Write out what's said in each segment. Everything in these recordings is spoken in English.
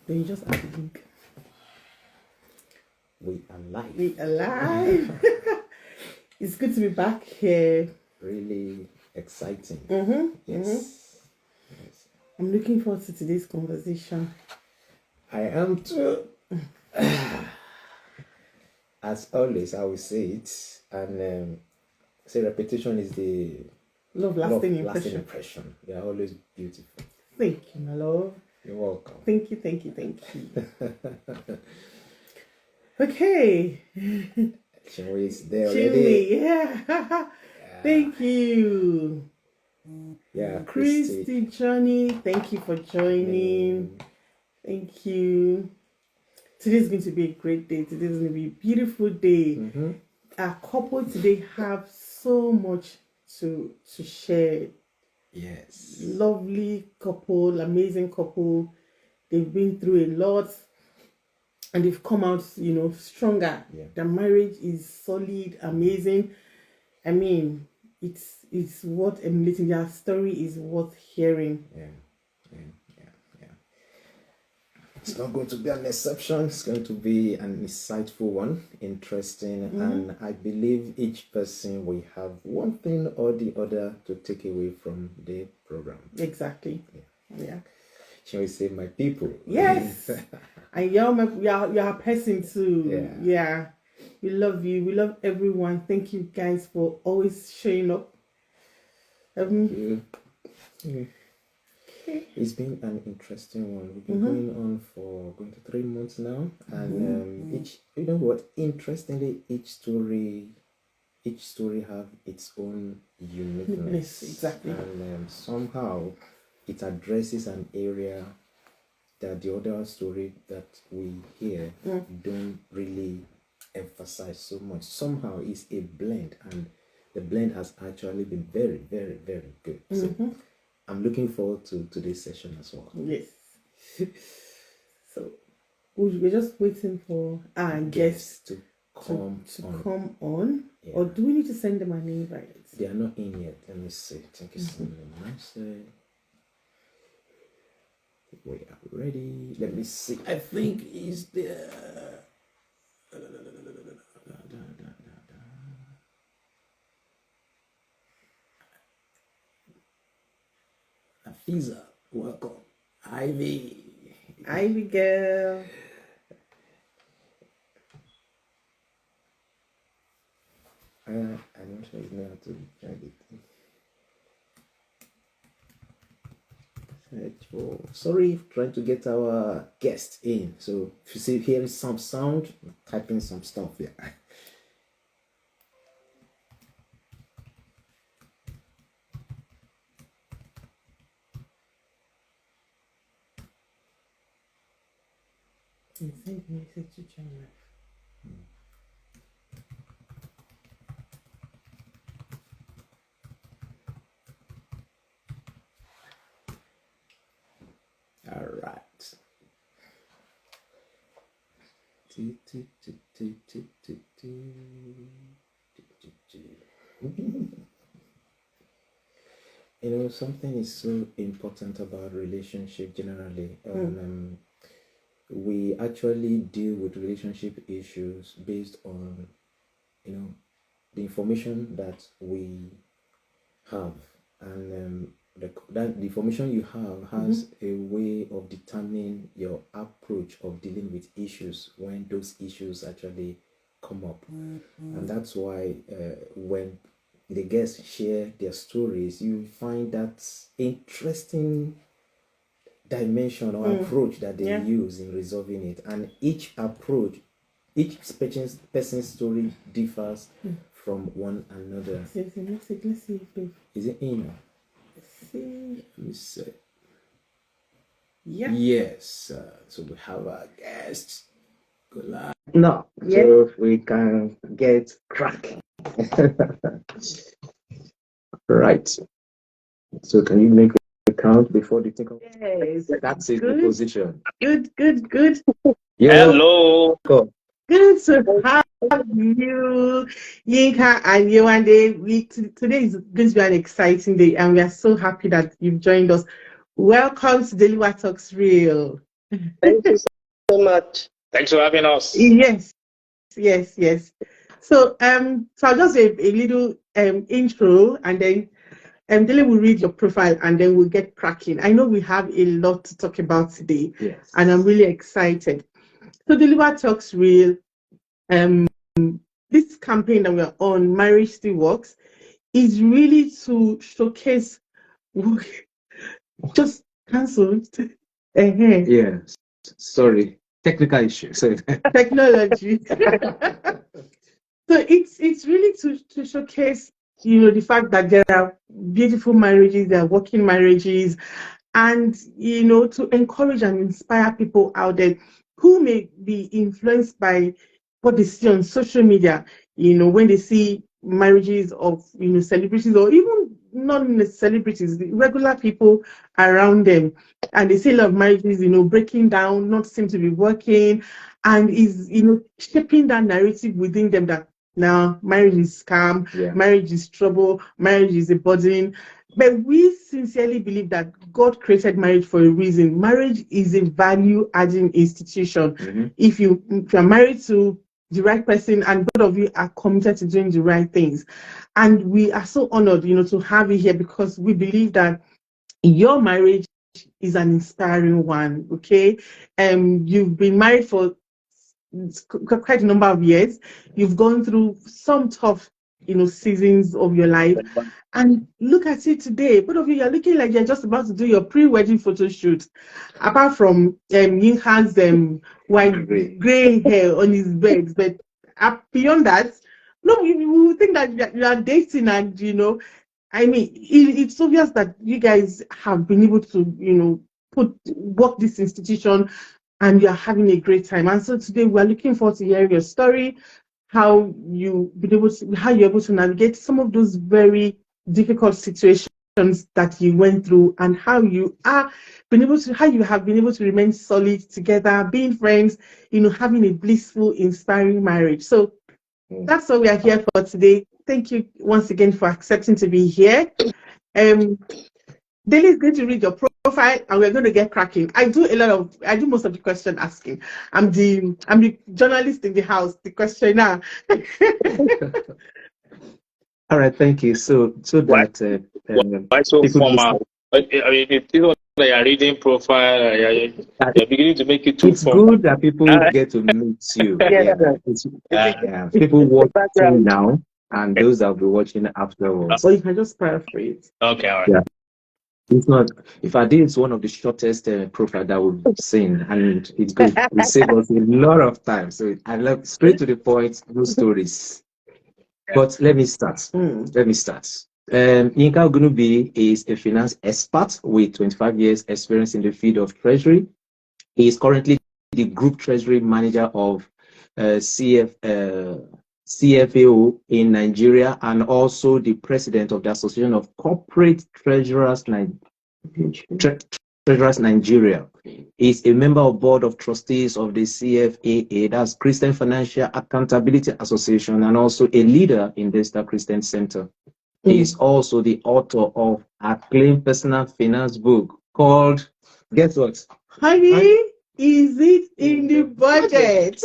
Then you just add the link. We are live. We are live. It's good to be back here. Really exciting. Yes. I'm looking forward to today's conversation. I am too. As always, I will say it, and say repetition is the lasting impression. They are always beautiful. Thank you, my love. You're welcome. Thank you. Okay. Chinwe is there already. Yeah. Thank you. Yeah, Christy, Johnny, thank you for joining. Thank you. Today's going to be a great day. Today's going to be a beautiful day. Our couple today have so much to share. Yes. Lovely couple, amazing couple. They've been through a lot and they've come out, stronger. Yeah. Their marriage is solid, amazing. I mean, it's worth emulating. Their story is worth hearing. Yeah. It's not going to be an exception. It's going to be an insightful one, interesting, and I believe each person will have one thing or the other to take away from the program. Exactly. Yeah. Shall we say, my people? Yes. And you're a person too. Yeah. We love you. We love everyone. Thank you guys for always showing up. It's been an interesting one. We've been going on for 3 months now, and interestingly, each story have its own uniqueness. Exactly. And somehow it addresses an area that the other story that we hear don't really emphasize so much. Somehow it's a blend, and the blend has actually been very, very, very good. So I'm looking forward to today's session as well. Yes. So we're just waiting for our guests to come on. Yeah. Or do we need to send them an invite? They are not in yet. Let me see. Thank you so much. We are ready. Let me see. I think he's there. Afiza, welcome. Ivy girl. I'm not sure you know how to drag it. Sorry, trying to get our guest in. So if you see hearing some sound, typing some stuff here. Send message to China. All right. Something is so important about relationship generally. We actually deal with relationship issues based on, the information that we have, and that the information you have has a way of determining your approach of dealing with issues when those issues actually come up. And that's why when the guests share their stories, you find that interesting dimension or approach that they use in resolving it. And each approach, each person's story differs from one another. Let's see, babe. Is it in? Let's see. Let me see. Yeah. Yes. So we have our guest. Good luck. No. So we can get cracking. Right. So can you make a count before the take off? Yes. That's it. The position. Good. Yeah. Hello. Go. Good to have you, Yinka and Yewande. Today is going to be an exciting day, and we are so happy that you've joined us. Welcome to Daily Talks Real. Thank you so much. Thanks for having us. Yes, yes. So so I'll just do a little intro, and then Dele will read your profile, and then we'll get cracking. I know we have a lot to talk about today, Yes. and I'm really excited. So Deliver Talks Real, this campaign that we're on, Marriage Still Works, is really to showcase just cancelled. Yes. Sorry. Technical issue. So Technology. So it's really to showcase, the fact that there are beautiful marriages, there are working marriages, and to encourage and inspire people out there who may be influenced by what they see on social media, when they see marriages of celebrities, or even not in the celebrities, the regular people around them, and they see a lot of marriages breaking down, not seem to be working, and is shaping that narrative within them that now marriage is scam, marriage is trouble, marriage is a burden. But we sincerely believe that God created marriage for a reason. Marriage is a value-adding institution. Mhm. If you are married to the right person and both of you are committed to doing the right things, and we are so honored, to have you here, because we believe that your marriage is an inspiring one. Okay, you've been married for quite a number of years. You've gone through some tough seasons of your life, and look at it today. Both of you are looking like you're just about to do your pre-wedding photo shoot, apart from Yinka's white gray hair on his bed. But beyond that, no, you will think that you are dating, and I mean, it's obvious that you guys have been able to work this institution, and you're having a great time. And so today we're looking forward to hearing your story, how you're able to navigate some of those very difficult situations that you went through, and how you have been able to remain solid together, being friends, having a blissful, inspiring marriage. So that's what we are here for today. Thank you once again for accepting to be here. Dele is going to read your profile, and we're going to get cracking. I do most of the question asking. I'm the journalist in the house, the questioner. All right, thank you. So that Why so formal? I mean, if people that are reading profile, you're beginning to make it too formal. Good that people get to meet you. People watching now, and those that will be watching afterwards. Or you can just paraphrase. Okay, all right. Yeah. It's not. If I did, it's one of the shortest profile that we've seen, and it's good. It saved us a lot of time. So I love straight to the point, no stories. But let me start. Yinka Ogunnubi is a finance expert with 25 years experience in the field of treasury. He is currently the group treasury manager of CFAO in Nigeria, and also the president of the Association of Corporate Treasurers Nigeria. He's a member of board of trustees of the CFAA, that's Christian Financial Accountability Association, and also a leader in the Star Christian Center. He is also the author of acclaimed personal finance book called, guess what? Honey, is it in the budget?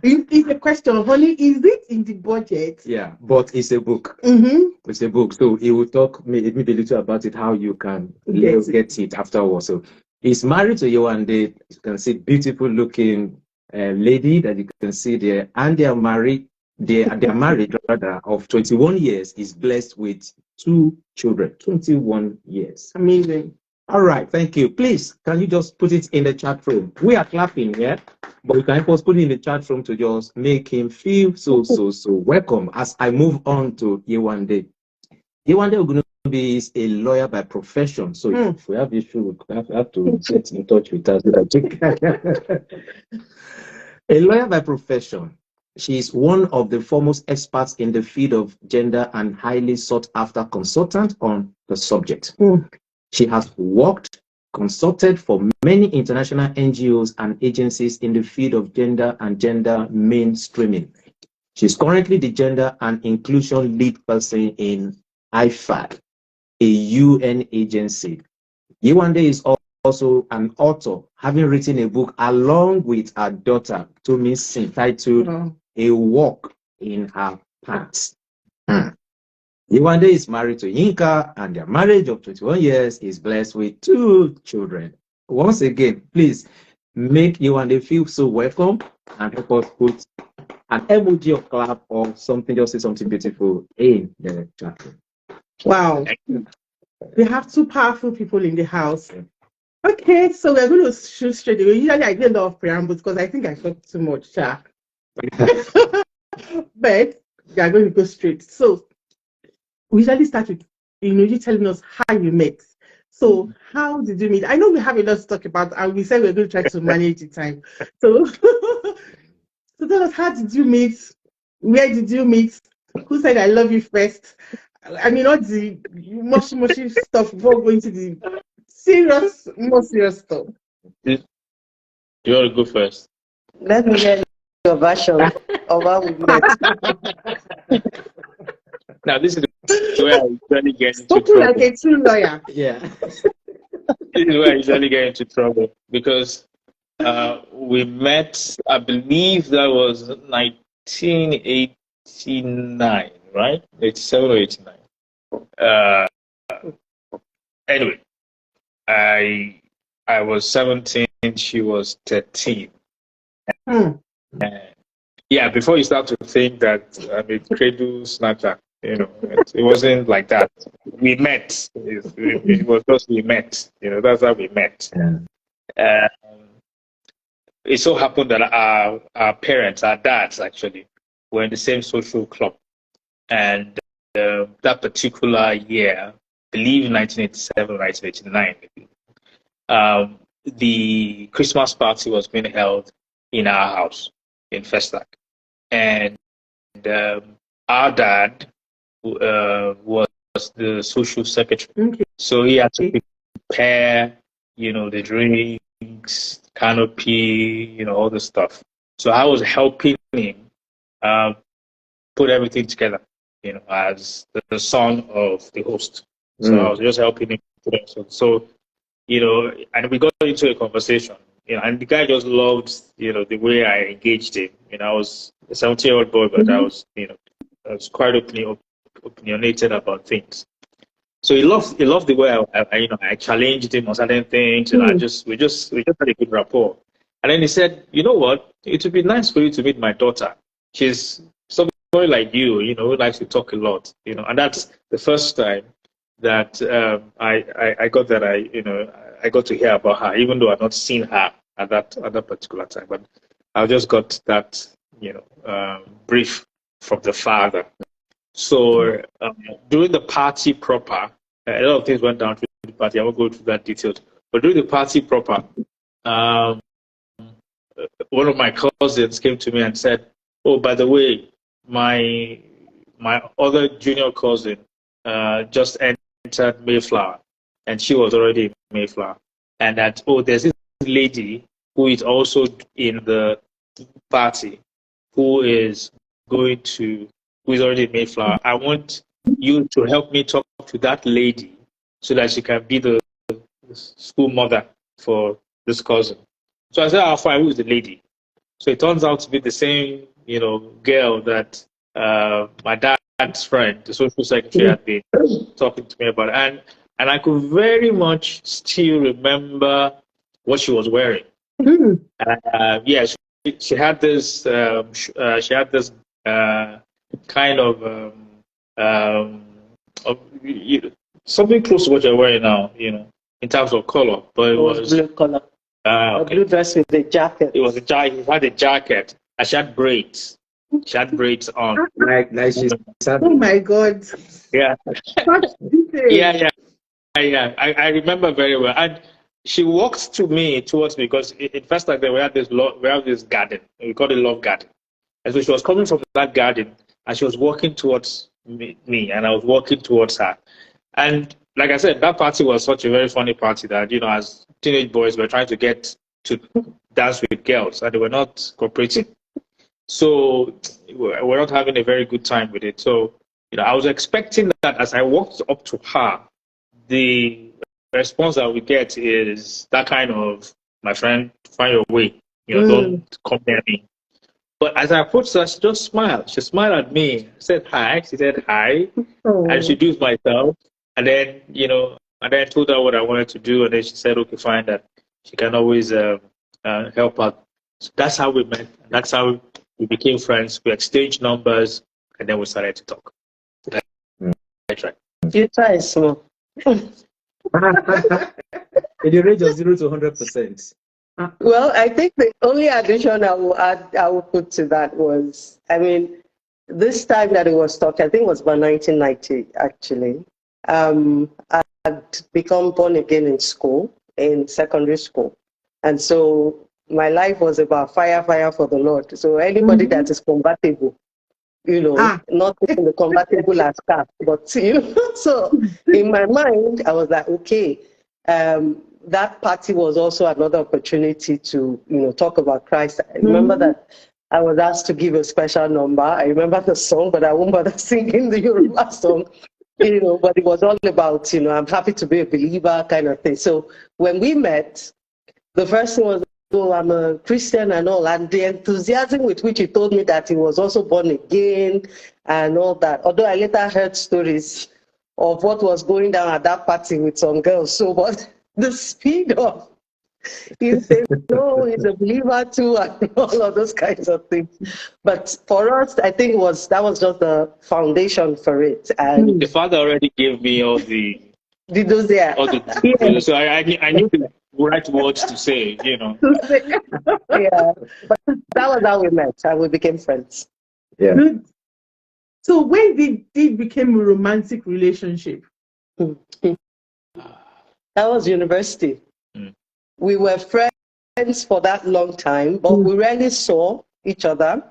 It's a question, honey, is it in the budget? Yeah, but it's a book. Mm-hmm. It's a book. So he will talk maybe a little about it, how you can get it afterwards. So he's married to Yewande. You can see beautiful looking lady that you can see there, and they are married. They are married rather of 21 years. Is blessed with 2 children. 21 years. Amazing. All right, thank you. Please, can you just put it in the chat room? We are clapping here, but you can help us put it in the chat room to just make him feel so welcome as I move on to Yewande. Yewande Ogunnubi is a lawyer by profession. So if we have issue, we have to get in touch with us. A lawyer by profession. She is one of the foremost experts in the field of gender and highly sought after consultant on the subject. She has consulted for many international NGOs and agencies in the field of gender and gender mainstreaming. She's currently the gender and inclusion lead person in IFAD, a UN agency. Yewande is also an author, having written a book along with her daughter, to me, entitled A Walk in Her Path. Yewande is married to Yinka, and their marriage of 21 years is blessed with 2 children. Once again, please make Yewande feel so welcome and help us put an emoji of clap or something, just say something beautiful in the chat room. Wow. We have 2 powerful people in the house. Okay, so we're going to shoot straight away. Usually I do a lot of preambles because I think I talk too much. But we are going to go straight. So we usually start with you telling us how you met. So how did you meet? I know we have a lot to talk about, and we said we're going to try to manage the time. So, so tell us, how did you meet? Where did you meet? Who said I love you first? I mean, not the mushy stuff before going to the more serious stuff. You want to go first? Let me hear your version of how we met. Now, this is where I usually get into Spoken trouble. like a true lawyer. Yeah. This is where I usually get into trouble because we met, I believe that was 1989, right? 87 or 89. Anyway, I was 17, she was 13. Yeah, before you start to think that I'm a cradle snatcher, it wasn't like that. We met. It was just we met. That's how we met. It so happened that our parents, our dads actually, were in the same social club. And that particular year, I believe 1987, 1989, the Christmas party was being held in our house in Festac. And our dad was the social secretary. Okay. So he had to prepare, the drinks, canopy, all the stuff. So I was helping him put everything together, as the son of the host. So I was just helping him put everything. So, and we got into a conversation, and the guy just loved, the way I engaged him. I was a 17-year-old boy, but I was, I was quite opinionated about things. So he loved the way I challenged him on certain things, and we just had a good rapport. And then he said, you know what, it would be nice for you to meet my daughter. She's somebody like you, who likes to talk a lot, and that's the first time that I got that I got to hear about her, even though I've not seen her at that particular time. But I just got that brief from the father. So during the party proper, a lot of things went down through the party. I won't go through that details. But during the party proper, one of my cousins came to me and said, "Oh, by the way, my other junior cousin just entered Mayflower, and she was already in Mayflower. And that, there's this lady who is also in the party, who is already in Mayflower. I want you to help me talk to that lady so that she can be the school mother for this cousin." So I said, "I'll find who is the lady." So it turns out to be the same, girl that my dad's friend, the social secretary, had been talking to me about. And I could very much still remember what she was wearing. Yeah, she had this kind of something close to what you're wearing now, in terms of color. But it was blue color. A blue dress with a jacket. It was a jacket. It had a jacket. And she had braids. She had braids on. Like she's Oh my God. Yeah. Yeah. I remember very well. And she walked towards me because in first like we have this garden. We call it love garden. And so she was coming from that garden and she was walking towards me and I was walking towards her. And like I said, that party was such a very funny party that, as teenage boys, were trying to get to dance with girls and they were not cooperating. So we're not having a very good time with it. So, I was expecting that as I walked up to her, the response that we get is that kind of, my friend, find your way. Don't come near me. But as I approached her, she just smiled. She smiled at me, said hi. She said hi. I introduced myself. And then, and then I told her what I wanted to do. And then she said, okay, fine, that she can always help out. So that's how we met. That's how we became friends. We exchanged numbers. And then we started to talk. I tried. You try small. In the range of 0 to 100%. Well, I think the only addition I will put to that was, this time that it was talking, I think it was about 1990 actually. I had become born again in school, in secondary school. And so my life was about fire for the Lord. So anybody that is compatible, not even the compatible as car, but so in my mind, I was like, okay, that party was also another opportunity to, talk about Christ. I remember that I was asked to give a special number. I remember the song, but I won't bother singing the Yoruba song, but it was all about, I'm happy to be a believer kind of thing. So when we met, the first thing was, oh, I'm a Christian and all, and the enthusiasm with which he told me that he was also born again and all that. Although I later heard stories of what was going down at that party with some girls. So, but the speed of, he said, no, he's a believer too, and all of those kinds of things. But for us, I think that was just the foundation for it. And the father already gave me all the those there. All the, so I need to write words to say, Yeah, but that was how we met, and we became friends. Yeah. Good. So when did it become a romantic relationship? That was university. We were friends for that long time, but we rarely saw each other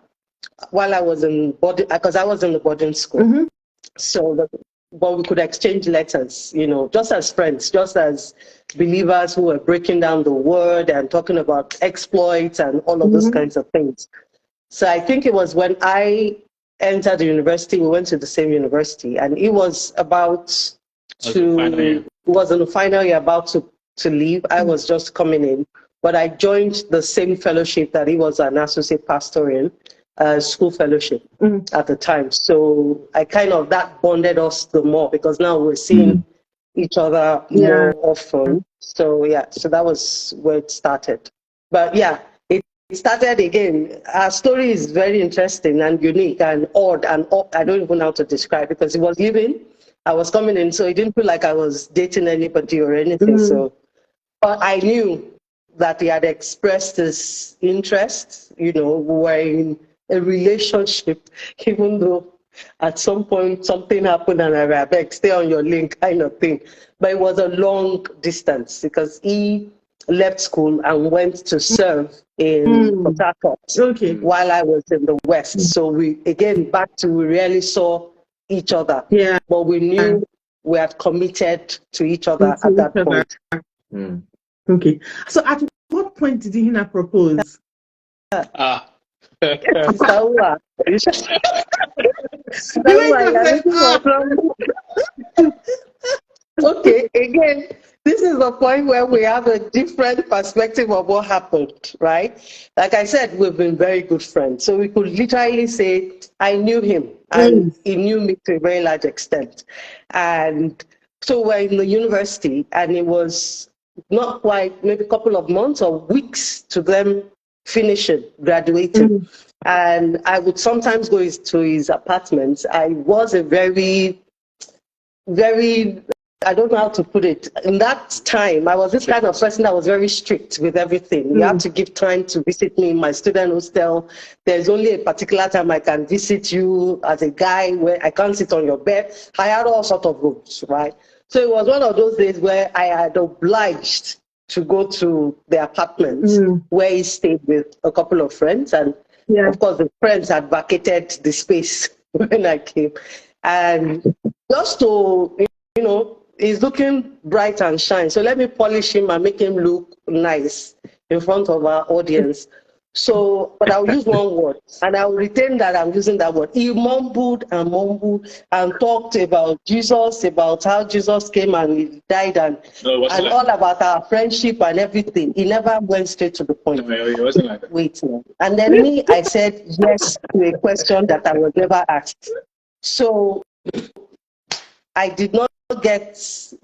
while I was in boarding, because I was in the boarding school. So, but we could exchange letters, just as friends, just as believers who were breaking down the word and talking about exploits and all of those kinds of things. So I think it was when I entered the university, we went to the same university, and it was about was in the final year, about to leave. I was just coming in, but I joined the same fellowship that he was an associate pastor in, school fellowship at the time. So I that bonded us the more, because now we're seeing each other more often. So so that was where it started. But it started again. Our story is very interesting and unique and odd and I don't even know how to describe it, because he was leaving, I was coming in, so it didn't feel like I was dating anybody or anything. So, but I knew that he had expressed his interest. We were in a relationship, even though at some point something happened and I beg, stay on your link kind of thing. But it was a long distance, because he left school and went to serve in Port Harcourt while I was in the West. So we rarely saw each other. Yeah. But we knew we had committed to each other at that point. Okay. So at what point did he not propose? Okay, again, this is the point where we have a different perspective of what happened, right? Like I said, we've been very good friends. So we could literally say, I knew him and he knew me to a very large extent. And so we're in the university, and it was not quite, maybe a couple of months or weeks to them finishing, graduating. And I would sometimes go to his apartment. I was a very, I don't know how to put it. In that time, I was this kind of person that was very strict with everything. You have to give time to visit me in my student hostel. There's only a particular time I can visit you as a guy, where I can't sit on your bed. I had all sorts of rules, right? So it was one of those days where I had obliged to go to the apartment where he stayed with a couple of friends. And of course, the friends had vacated the space when I came. And just to, he's looking bright and shine. So let me polish him and make him look nice in front of our audience. So, but I'll use one word, and I'll retain that I'm using that word. He mumbled and talked about Jesus, about how Jesus came and he died, and all about our friendship and everything. He never went straight to the point. No, it wasn't like that. Wait, no. And then me, I said yes to a question that I was never asked. So I did not get,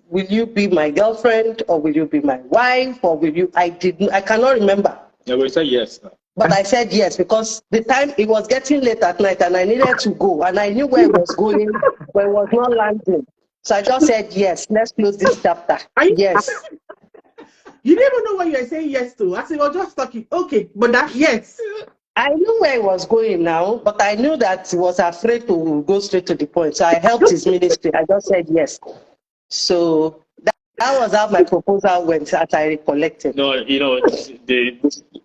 will you be my girlfriend, or will you be my wife, or will you? I cannot remember. Yeah, we said yes. But I said yes because the time it was getting late at night and I needed to go, and I knew where it was going, but it was not landing. So I just said yes. Let's close this chapter. Yes. You never know what you're saying yes to. I said, well, just talking. Okay, but that yes. I knew where it was going now, but I knew that he was afraid to go straight to the point. So I helped his ministry. I just said yes. So that was how my proposal went, as I recollected. No, this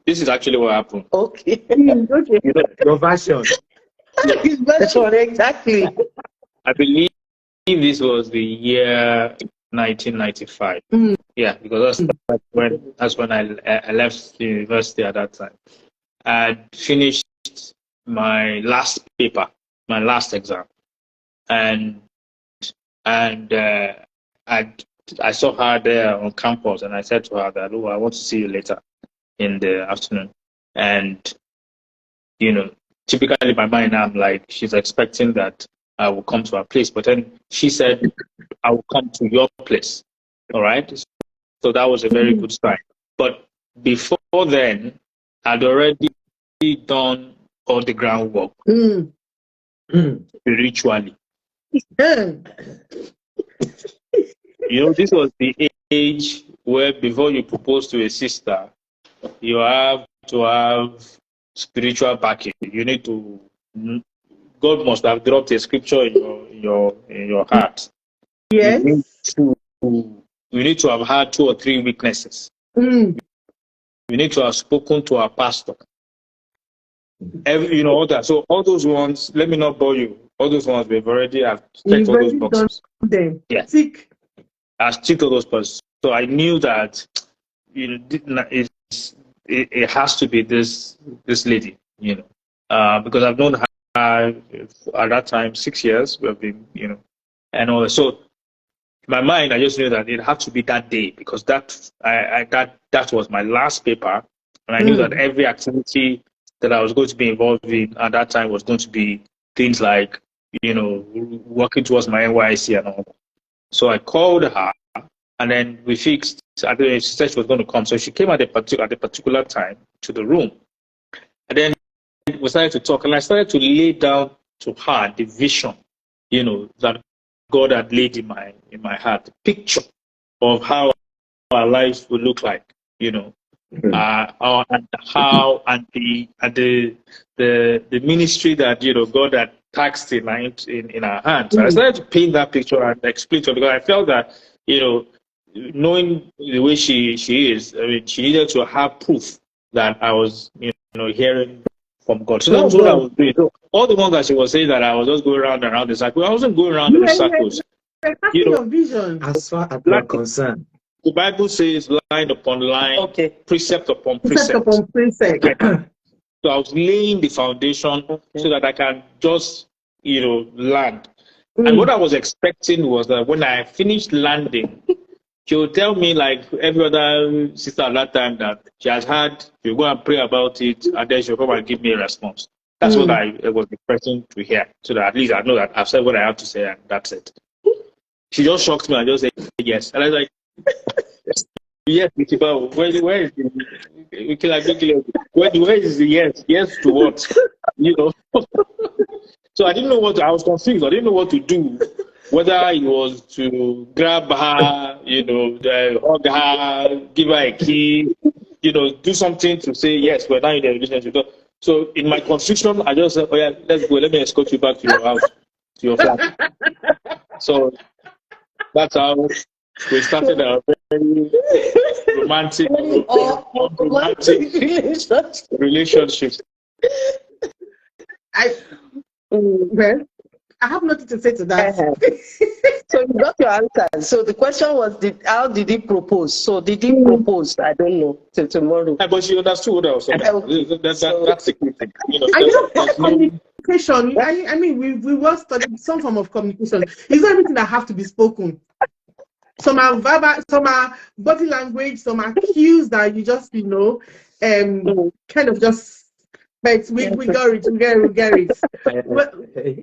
is actually what happened. Okay. Okay. Your version. Exactly. I believe this was the year 1995. Yeah, because that's when I left the university at that time. I finished my last paper, my last exam, and I saw her there on campus, and I said to her that, "Oh, I want to see you later in the afternoon." And typically in my mind, I'm like, she's expecting that I will come to her place, but then she said, "I will come to your place." All right. So that was a very good sign. But before then, I'd already done all the groundwork spiritually. This was the age where before you propose to a sister, you have to have spiritual backing. God must have dropped a scripture in your heart. Yes. You need to have had 2 or 3 witnesses. You need to have spoken to our pastor. All that. So all those ones, let me not bore you. All those ones we've already have checked all those boxes. Yeah. I ticked all those boxes. So I knew that it has to be this lady, because I've known her at that time 6 years. We've been, and all that. So in my mind, I just knew that it had to be that day, because that was my last paper, and I knew that every activity that I was going to be involved in at that time was going to be things like, working towards my NYC and all that. So I called her, and then we fixed. I don't know if she said she was going to come, so she came at a particular time to the room, and then we started to talk, and I started to lay down to her the vision, that God had laid in my heart, the picture of how our lives would look like, and how and the ministry that God had taxed in our hands. I started to paint that picture and explain to her, because I felt that knowing the way she is, I mean, she needed to have proof that I was hearing from God. So that was what I was doing. So all the ones that she was saying that I was just going around and around the circle, I wasn't going around in the circles. Your vision. As far as you're concerned. The Bible says line upon line, precept upon precept. So I was laying the foundation so that I can just, land. And what I was expecting was that when I finished landing, she would tell me, like every other sister at that time, that she has had, she'll go and pray about it, and then she'll come and give me a response. That's what I was expecting to hear, so that at least I know that I've said what I have to say, and that's it. She just shocked me and just said yes. And I was like, yes, but where is where is the yes? Yes to what? So I didn't know I was confused. I didn't know what to do. Whether it was to grab her, hug her, give her a key, do something to say, yes, we're now in a relationship. So in my confusion, I just said, oh yeah, let's go. Let me escort you back to your house, to your flat. So that's how we started our very romantic relationship. Well, I have nothing to say to that. So you got your answer. So the question was, how did he propose? So did he propose? I don't know, till tomorrow. But she understood what I was saying. That's the key thing. Communication. I mean, we will study some form of communication. It's not everything that have to be spoken. Some are verbal, some are body language, some are cues that you just, kind of just. But we got it. We get it.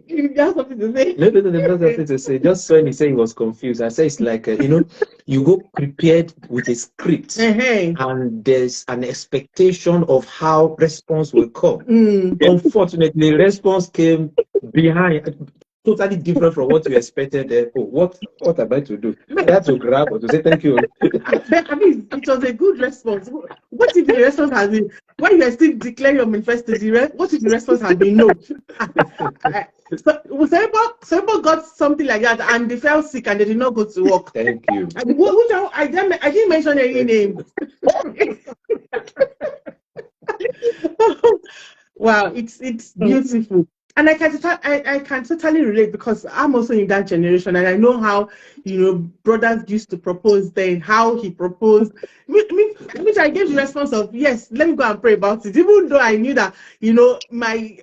You have something to say? No, there's nothing to say. Just when he said he was confused, I say it's like, you go prepared with a script, and there's an expectation of how response will come. Unfortunately, response came behind, totally different from what you expected. What am I to do? I had to grab or to say thank you. I mean, it was a good response. What if the response has been, when you are still declaring your manifesto, what if the response has been no? So people got something like that and they felt sick and they did not go to work. Thank you. I didn't mention any name. Wow, it's beautiful. And I can totally relate because I'm also in that generation and I know how, brothers used to propose then, how he proposed, which I gave the response of, yes, let me go and pray about it. Even though I knew that, my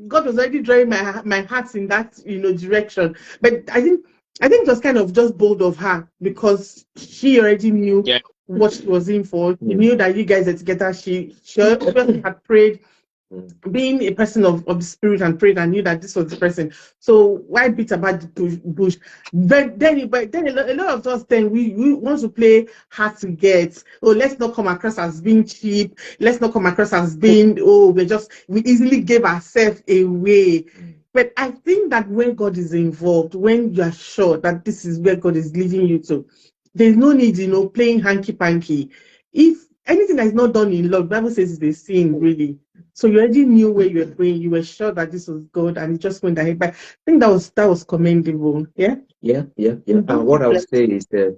God was already drawing my heart in that, direction. But I think it was kind of just bold of her because she already knew what she was in for. She knew that you guys are together. She already had prayed. Being a person of the spirit and prayed and knew that this was the person. So why beat about the bush? But then a lot of us then we want to play hard to get. Oh, let's not come across as being cheap. Let's not come across as being we easily gave ourselves away. But I think that when God is involved, when you are sure that this is where God is leading you to, there's no need, playing hanky-panky. If anything that is not done in love, the Bible says is a sin, really. So you already knew where you were going. You were sure that this was God, and it just went ahead. But I think that was commendable. Yeah. And what I would say is that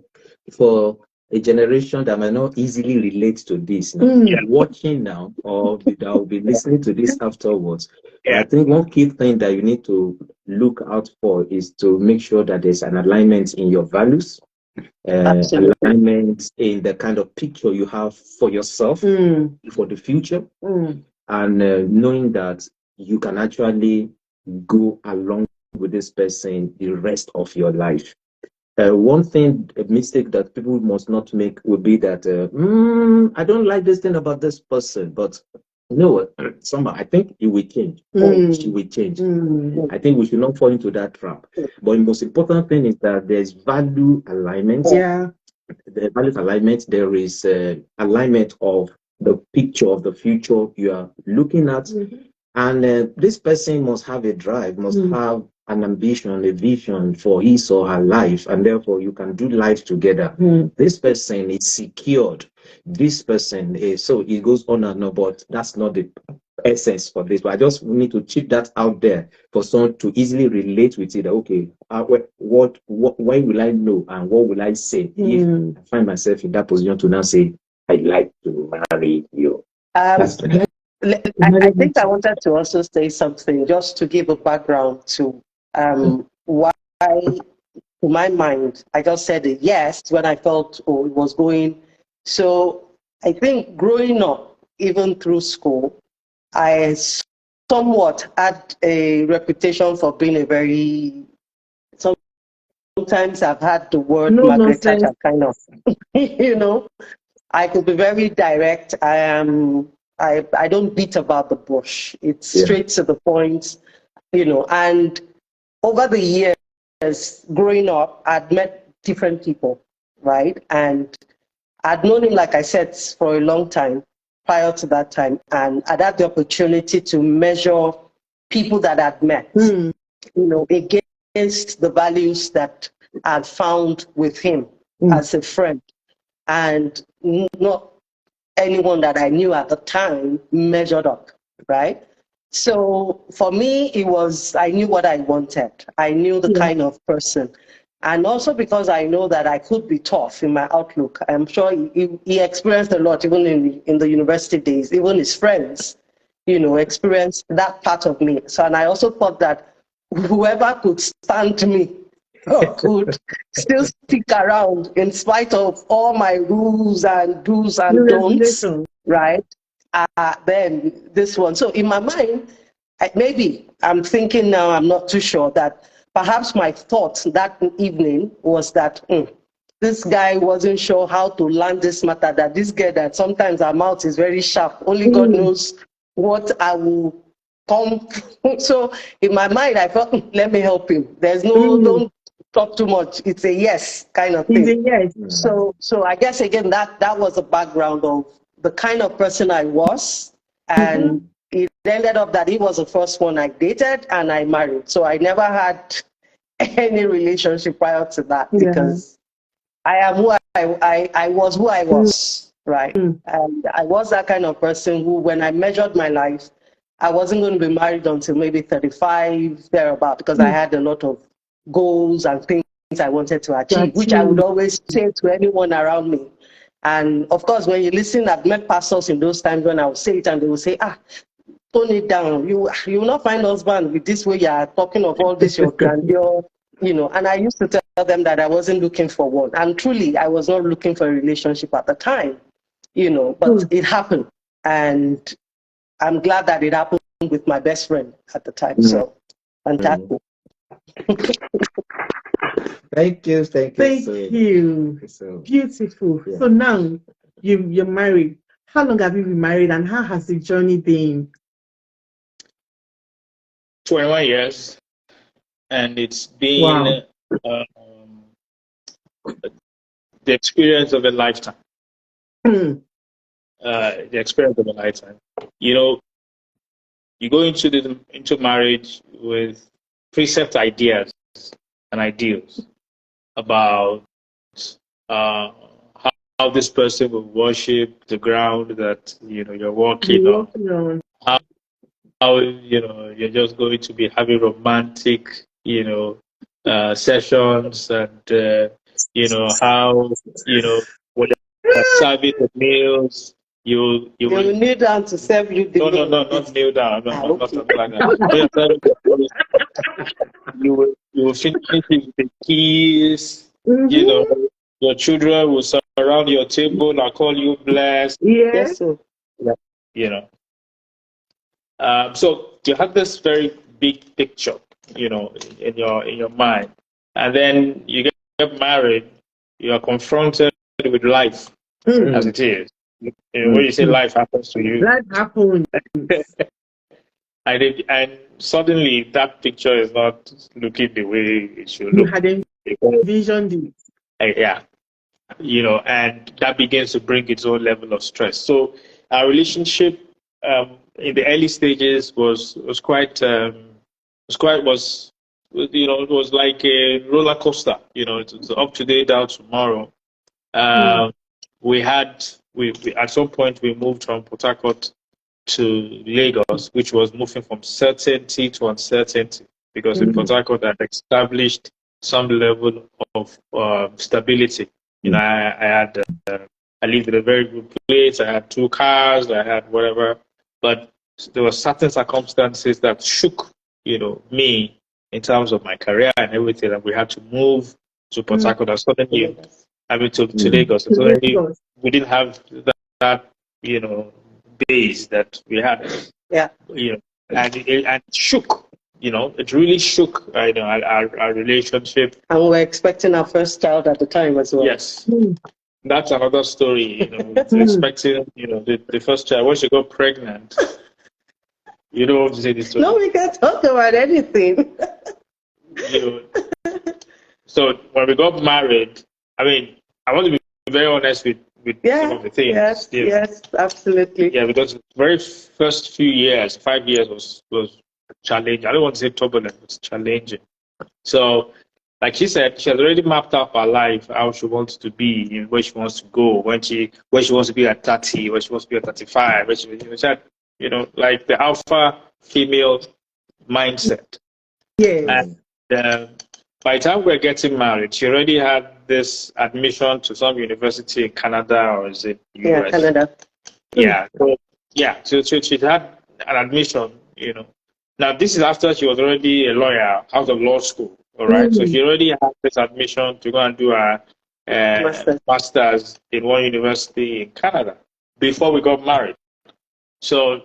for a generation that might not easily relate to this, watching now or that will be listening to this afterwards, I think one key thing that you need to look out for is to make sure that there's an alignment in your values. Alignment in the kind of picture you have for yourself for the future, and knowing that you can actually go along with this person the rest of your life. One thing, a mistake that people must not make would be that I don't like this thing about this person, but somehow I think it will change or she will change. I think we should not fall into that trap. But the most important thing is that there's value alignment. The value alignment, there is alignment of the picture of the future you are looking at. And this person must have a drive, must have an ambition, a vision for his or her life, and therefore you can do life together. This person is secured. This person is, so it goes on and on, but that's not the essence for this. But I just need to chip that out there for someone to easily relate with it. Okay, what why will I know and what will I say if I find myself in that position to now say, I'd like to marry you? I think I wanted to also say something just to give a background to why, to my mind, I just said a yes when I felt it was going. So I think growing up, even through school, I somewhat had a reputation for being a very, sometimes I've had the word Margaret Thatcher kind of, I could be very direct. I don't beat about the bush. It's straight to the point, and over the years growing up, I'd met different people, right? And I'd known him, like I said, for a long time prior to that time. And I'd had the opportunity to measure people that I'd met, against the values that I'd found with him as a friend. And not anyone that I knew at the time measured up, right? So for me, I knew what I wanted. I knew the kind of person. And also because I know that I could be tough in my outlook. I'm sure he experienced a lot, even in the university days, even his friends, experienced that part of me. So, and I also thought that whoever could stand me or could still stick around in spite of all my rules and do's and don'ts, right? Then this one. So in my mind, maybe I'm thinking now, I'm not too sure, that perhaps my thought that evening was that this guy wasn't sure how to land this matter, that this girl, that sometimes her mouth is very sharp, only God knows what I will come. So in my mind, I thought, let me help him. There's no, don't talk too much. It's a yes kind of thing. It's a yes. So I guess again, that was the background of the kind of person I was. And it ended up that he was the first one I dated and I married. So I never had any relationship prior to that, because I am who I was who I was, right? And I was that kind of person who, when I measured my life, I wasn't going to be married until maybe 35, thereabout, because I had a lot of goals and things I wanted to achieve, which I would always say to anyone around me. And of course, when you listen, I've met pastors in those times when I would say it and they would say, tone it down. You will not find husband with this way you are talking of all this, your grandeur, And I used to tell them that I wasn't looking for one. And truly, I was not looking for a relationship at the time, but it happened. And I'm glad that it happened with my best friend at the time. So, fantastic. Thank you. Thank you. Beautiful. Yeah. So now you're married. How long have you been married, and how has the journey been? 21 years, and it's been the experience of a lifetime. The experience of a lifetime. You go into marriage with preset ideas and ideals about how this person will worship the ground that you're walking on. How you're just going to be having romantic sessions, and how when they're serving the meals, you will kneel down to serve you. No, not kneel down. Not like that. You will finish with the keys. Your children will surround your table and call you blessed. Yes, sir. So you have this very big picture, in your mind, and then you get married. You are confronted with life as it is. When you say life happens to you, life happens, and suddenly that picture is not looking the way it should you look. had envisioned it. Yeah, and that begins to bring its own level of stress. So our relationship in the early stages was quite it was like a roller coaster. It was up today, down tomorrow. We at some point we moved from Port Harcourt to Lagos, which was moving from certainty to uncertainty, because in Port Harcourt I established some level of stability. I lived in a very good place. I had 2 cars. I had whatever, but there were certain circumstances that shook, me in terms of my career and everything. And we had to move to Port Harcourt. And suddenly, to Lagos. And suddenly, we didn't have that base that we had. Yeah. And it shook. It really shook. Our relationship. And we were expecting our first child at the time as well. Yes. That's another story, expecting, the first child. Once you got pregnant, you don't want to say this story. No, we can't talk about anything. So when we got married, I want to be very honest with some of the things. Yes, absolutely. Yeah, because the very first few years, 5 years was challenging. I don't want to say turbulent, it was challenging. So, like she said, she has already mapped out her life, how she wants to be, where she wants to go, where she wants to be at 30, where she wants to be at 35, where she had, like the alpha female mindset. Yes. And by the time we were getting married, she already had this admission to some university in Canada, or is it US? Yeah, Canada. Yeah. So she had an admission, Now, this is after she was already a lawyer out of law school, all right? So she already had this admission to go and do her master's in one university in Canada before we got married. So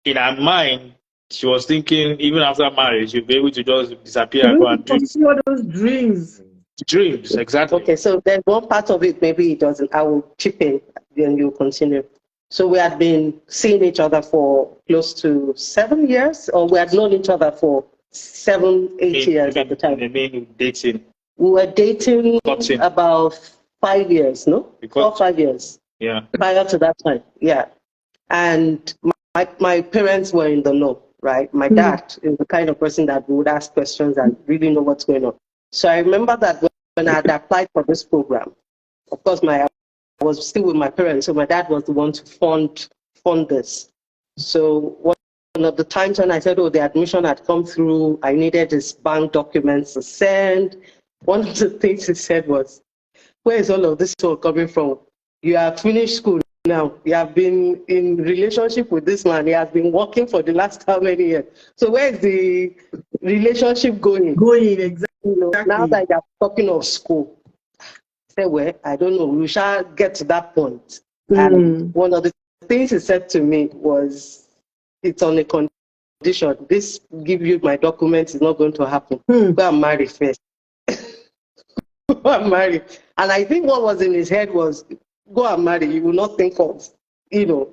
in her mind, she was thinking even after marriage, she'll be able to just disappear and go and do all those dreams. Dreams, exactly. Okay, so there's one part of it, maybe it doesn't. I will chip in, then you continue. So we had been seeing each other for close to 7 years, or we had known each other for 7, 8 years at the time. I mean, dating. We were dating about 5 years, no? 4 or 5 years. Yeah. Prior to that time, yeah. And my parents were in the know, right? My dad is the kind of person that would ask questions and really know what's going on. So I remember that when I had applied for this program, of course, I was still with my parents, so my dad was the one to fund this. So one of the times when I said, oh, the admission had come through, I needed his bank documents to send. One of the things he said was, where is all of this all coming from? You have finished school now. You have been in relationship with this man. He has been working for the last how many years? So where is the relationship going? Exactly. You know, now that you're talking of school, say, well, I don't know, we shall get to that point. And one of the things he said to me was, it's on a condition. This give you my documents is not going to happen. Go and marry first. Go and marry. And I think what was in his head was, go and marry. You will not think of,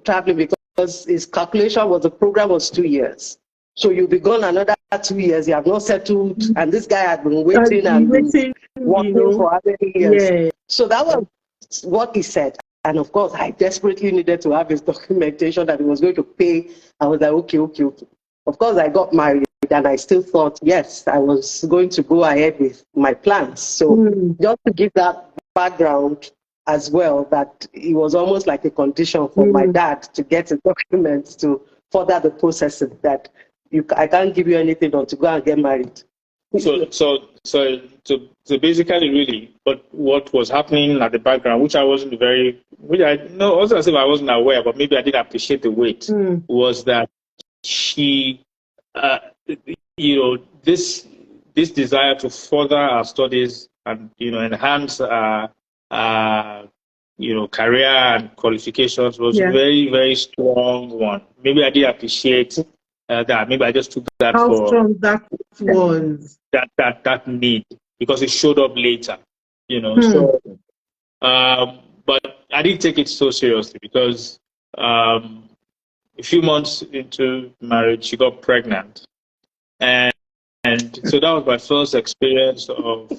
traveling, because his calculation was the program was 2 years. So you'll be gone another 2 years. You have not settled, and this guy had been waiting and working for how many years. Yeah. So that was what he said. And of course, I desperately needed to have his documentation that he was going to pay. I was like, okay. Of course, I got married, and I still thought, yes, I was going to go ahead with my plans. So just to give that background as well, that it was almost like a condition for my dad to get his documents to further the processing, that I can't give you anything or to go and get married. So basically, really, but what was happening at the background, which I wasn't also as if I wasn't aware, but maybe I didn't appreciate the weight, was that she, this desire to further our studies and enhance our career and qualifications was very, very strong one. Maybe I didn't appreciate that. Maybe I just took that how for strong that was. That need, because it showed up later, So, but I didn't take it so seriously, because a few months into marriage, she got pregnant, and so that was my first experience of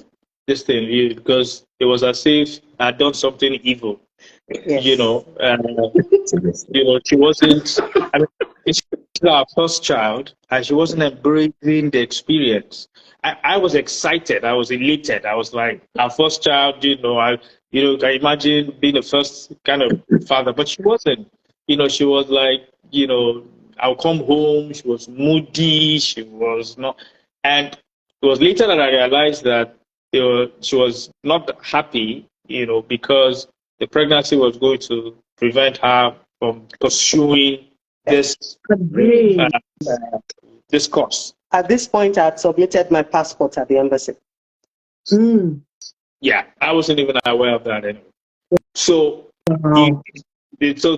this thing, really, because it was as if I had done something evil. Yes. She wasn't. I mean, it's our first child, and she wasn't embracing the experience. I was excited. I was elated. I was like, our first child. I imagine being the first kind of father, but she wasn't. She was like, I'll come home. She was moody. She was not, and it was later that I realized that she was not happy. Because the pregnancy was going to prevent her from pursuing this course. At this point, I had submitted my passport at the embassy. Yeah, I wasn't even aware of that anyway. So, you guys were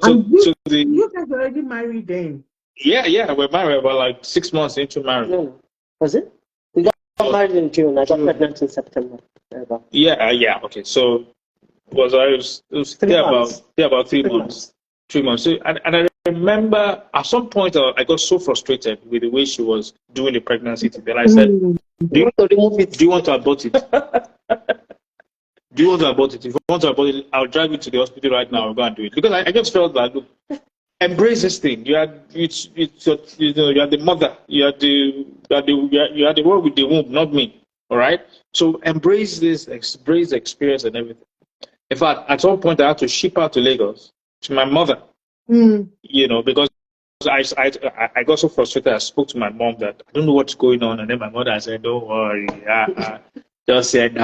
already married then? Yeah, we're married about like 6 months into marriage. No. Was it? We got married in June. I got pregnant in September. Yeah. Okay, so it was about 3 months. 3 months. So, and I remember at some point I got so frustrated with the way she was doing the pregnancy thing that I said, do you want to abort it? Do you want to abort it? If you want to abort it, I'll drive you to the hospital right now. I'll go and do it. Because I just felt like, look, embrace this thing. You are the mother. You are the one with the womb, not me. All right. So embrace the experience and everything. In fact, at some point I had to ship her to Lagos to my mother. Because I got so frustrated. I spoke to my mom that I don't know what's going on, and then my mother said, "Don't worry, just said."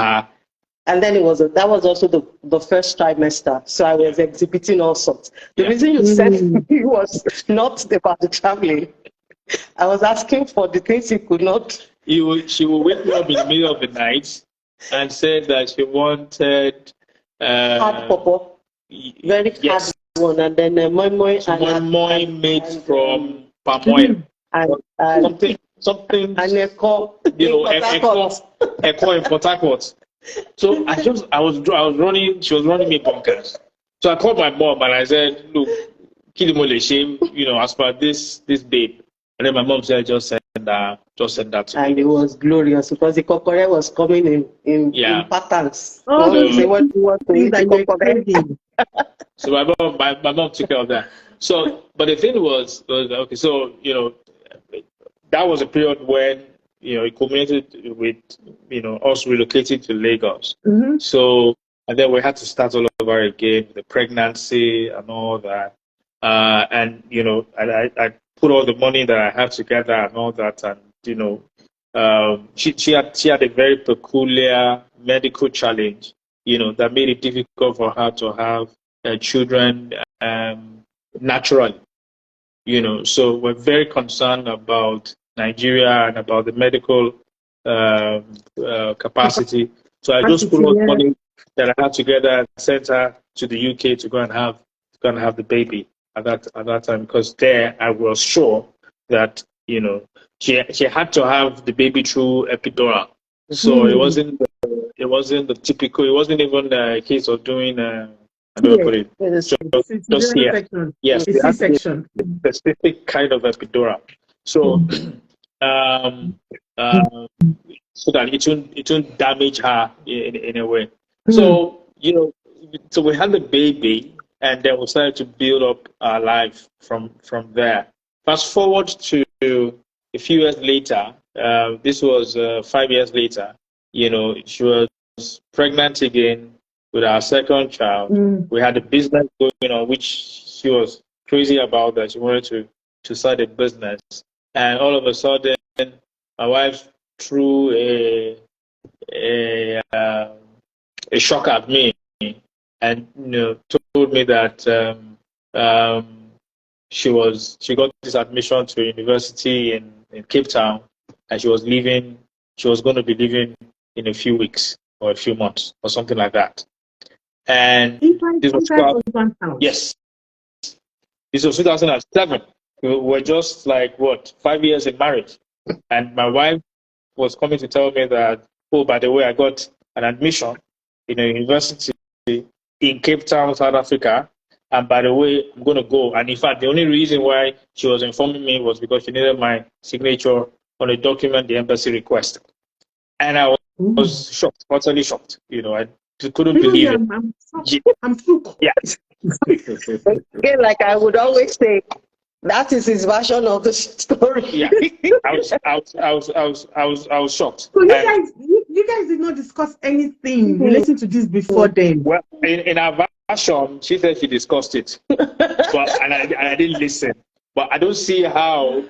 And then that was also the first trimester, so I was exhibiting all sorts. The reason you said it was not about the traveling. I was asking for the things he could not. She would wake me up in the middle of the night and say that she wanted Hard popo. Very yes, hard one. And then moi moi made from palm oil. And something, and Eko, Eko in Port Harcourt. So I was running, she was running me bonkers. So I called my mom and I said, look, Kilimole shame, as per this babe. And then my mom said, just send that to me. And it was glorious because the kokore was coming in patterns. Oh, Say what you want to eat, the So my mom took care of that. So, but the thing was okay. So that was a period when it culminated with us relocating to Lagos. Mm-hmm. So, and then we had to start all over again, the pregnancy and all that. And I put all the money that I had together and all that, and she had a very peculiar medical challenge, that made it difficult for her to have children naturally. So we're very concerned about Nigeria and about the medical capacity. So I just put all the money that I had together and sent her to the UK to go and have the baby at that time, because there I was sure that she had to have the baby through epidural. So it wasn't the typical. It wasn't even a case of doing. How do I put it? Just here. Yes, a C-section. The specific kind of epidural. So, so that it won't damage her in a way. So so we had the baby, and then we started to build up our life from there. Fast forward to a few years later. This was 5 years later. She was pregnant again with our second child. We had a business going on, which she was crazy about, that she wanted to start a business. And all of a sudden, my wife threw a shock at me, and told me that she got this admission to a university in Cape Town, and she was going to be leaving in a few weeks or a few months or something like that. And this was yes, this was 2007. We were just like 5 years in marriage, and my wife was coming to tell me that, oh, by the way, I got an admission in a university in Cape Town, South Africa, and by the way, I'm going to go. And in fact, the only reason why she was informing me was because she needed my signature on a document the embassy requested. And I was shocked, utterly shocked. I couldn't believe it. I'm shook. Yeah. Again, like I would always say, that is his version of the story. Yeah, I was shocked. So you guys did not discuss anything relating to this before then. Well, in our version, she said she discussed it, and I didn't listen. But I don't see how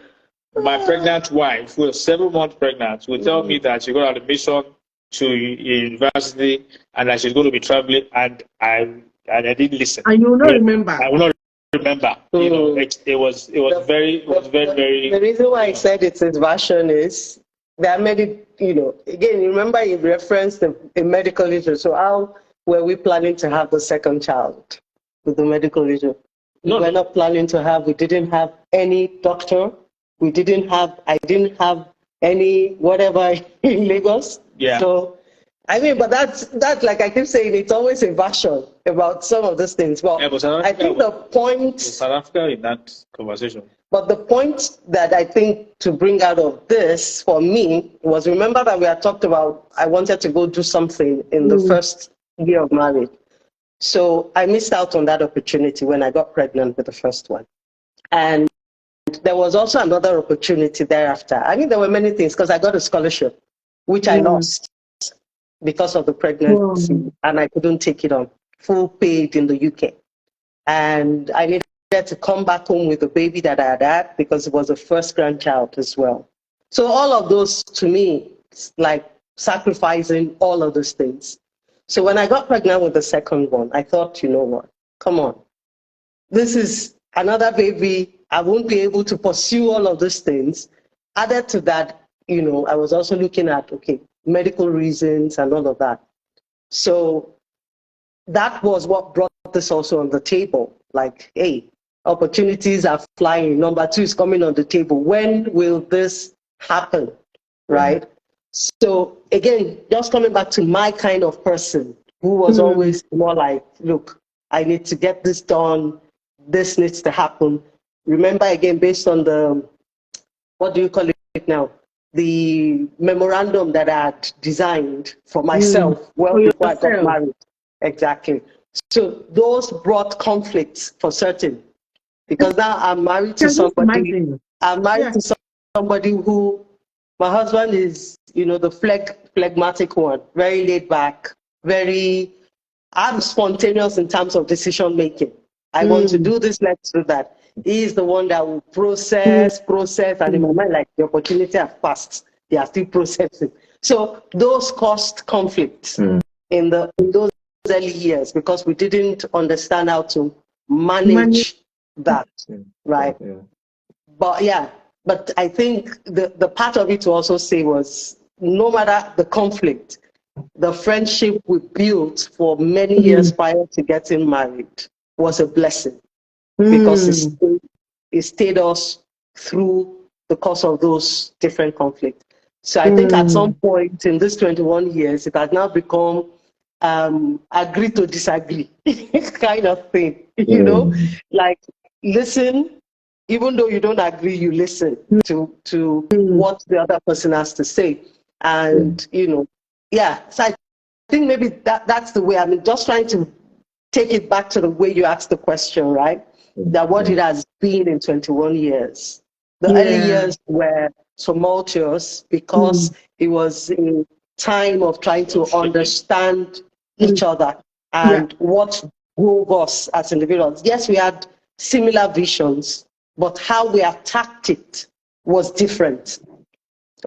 my pregnant wife, who was 7 months pregnant, will tell me that she got admission to a university and that she's going to be traveling, and I didn't listen. And you will not remember. I will not remember. It was very. The reason why I said it's his version is there are many. Again, remember you referenced a medical issue. So how were we planning to have the second child with the medical issue? We were not planning to have. We didn't have any doctor. I didn't have any whatever in Lagos. Yeah. So, but that's like I keep saying, it's always a version about some of these things. But I think the point. South Africa in that conversation. But the point that I think to bring out of this for me was, remember that we had talked about I wanted to go do something in the first year of marriage. So I missed out on that opportunity when I got pregnant with the first one. And there was also another opportunity thereafter. There were many things, because I got a scholarship, which I lost because of the pregnancy, and I couldn't take it on, full paid in the UK. And I needed to come back home with the baby that I had because it was a first grandchild as well. So all of those, to me, it's like sacrificing all of those things. So when I got pregnant with the second one, I thought, you know what, come on. This is another baby, I won't be able to pursue all of those things. Added to that, I was also looking at, medical reasons and all of that. So that was what brought this also on the table. Like, hey, opportunities are flying. Number 2 is coming on the table. When will this happen? Right? So again, just coming back to my kind of person who was always more like, look, I need to get this done. This needs to happen. Remember, again, based on the, what do you call it now? The memorandum that I had designed for myself before I got married. Exactly. So those brought conflicts for certain. Because now I'm married to somebody. I'm married to somebody who, my husband is, the phlegmatic one, very laid back, I'm spontaneous in terms of decision making. I want to do this, let's do that. He's the one that will process, and in my mind, like, the opportunity has passed. They are still processing. So those caused conflicts in those early years because we didn't understand how to manage that, right? But I think the part of it to also say was, no matter the conflict, the friendship we built for many years prior to getting married was a blessing because it stayed us through the course of those different conflicts. So I think at some point in this 21 years, it has now become agree to disagree kind of thing, like, listen, even though you don't agree, you listen to what the other person has to say. And, so I think maybe that's the way, just trying to take it back to the way you asked the question, right? That what it has been in 21 years. The early years were tumultuous because it was a time of trying to understand each other and what drove us as individuals. Yes, we had similar visions, but how we attacked it was different,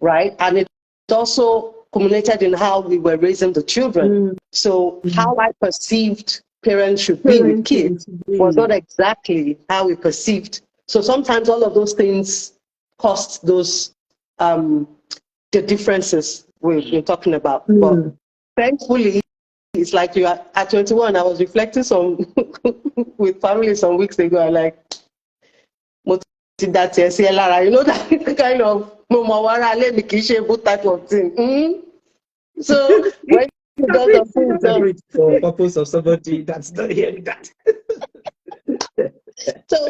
right? And it also culminated in how we were raising the children. So how I perceived parents should be with kids was not exactly how we perceived. So sometimes all of those things caused those the differences we're talking about. But thankfully, it's like you are at 21. I was reflecting some with family some weeks ago. I like, that kind of type of thing. So when you got the for purpose of somebody that's not hearing that. So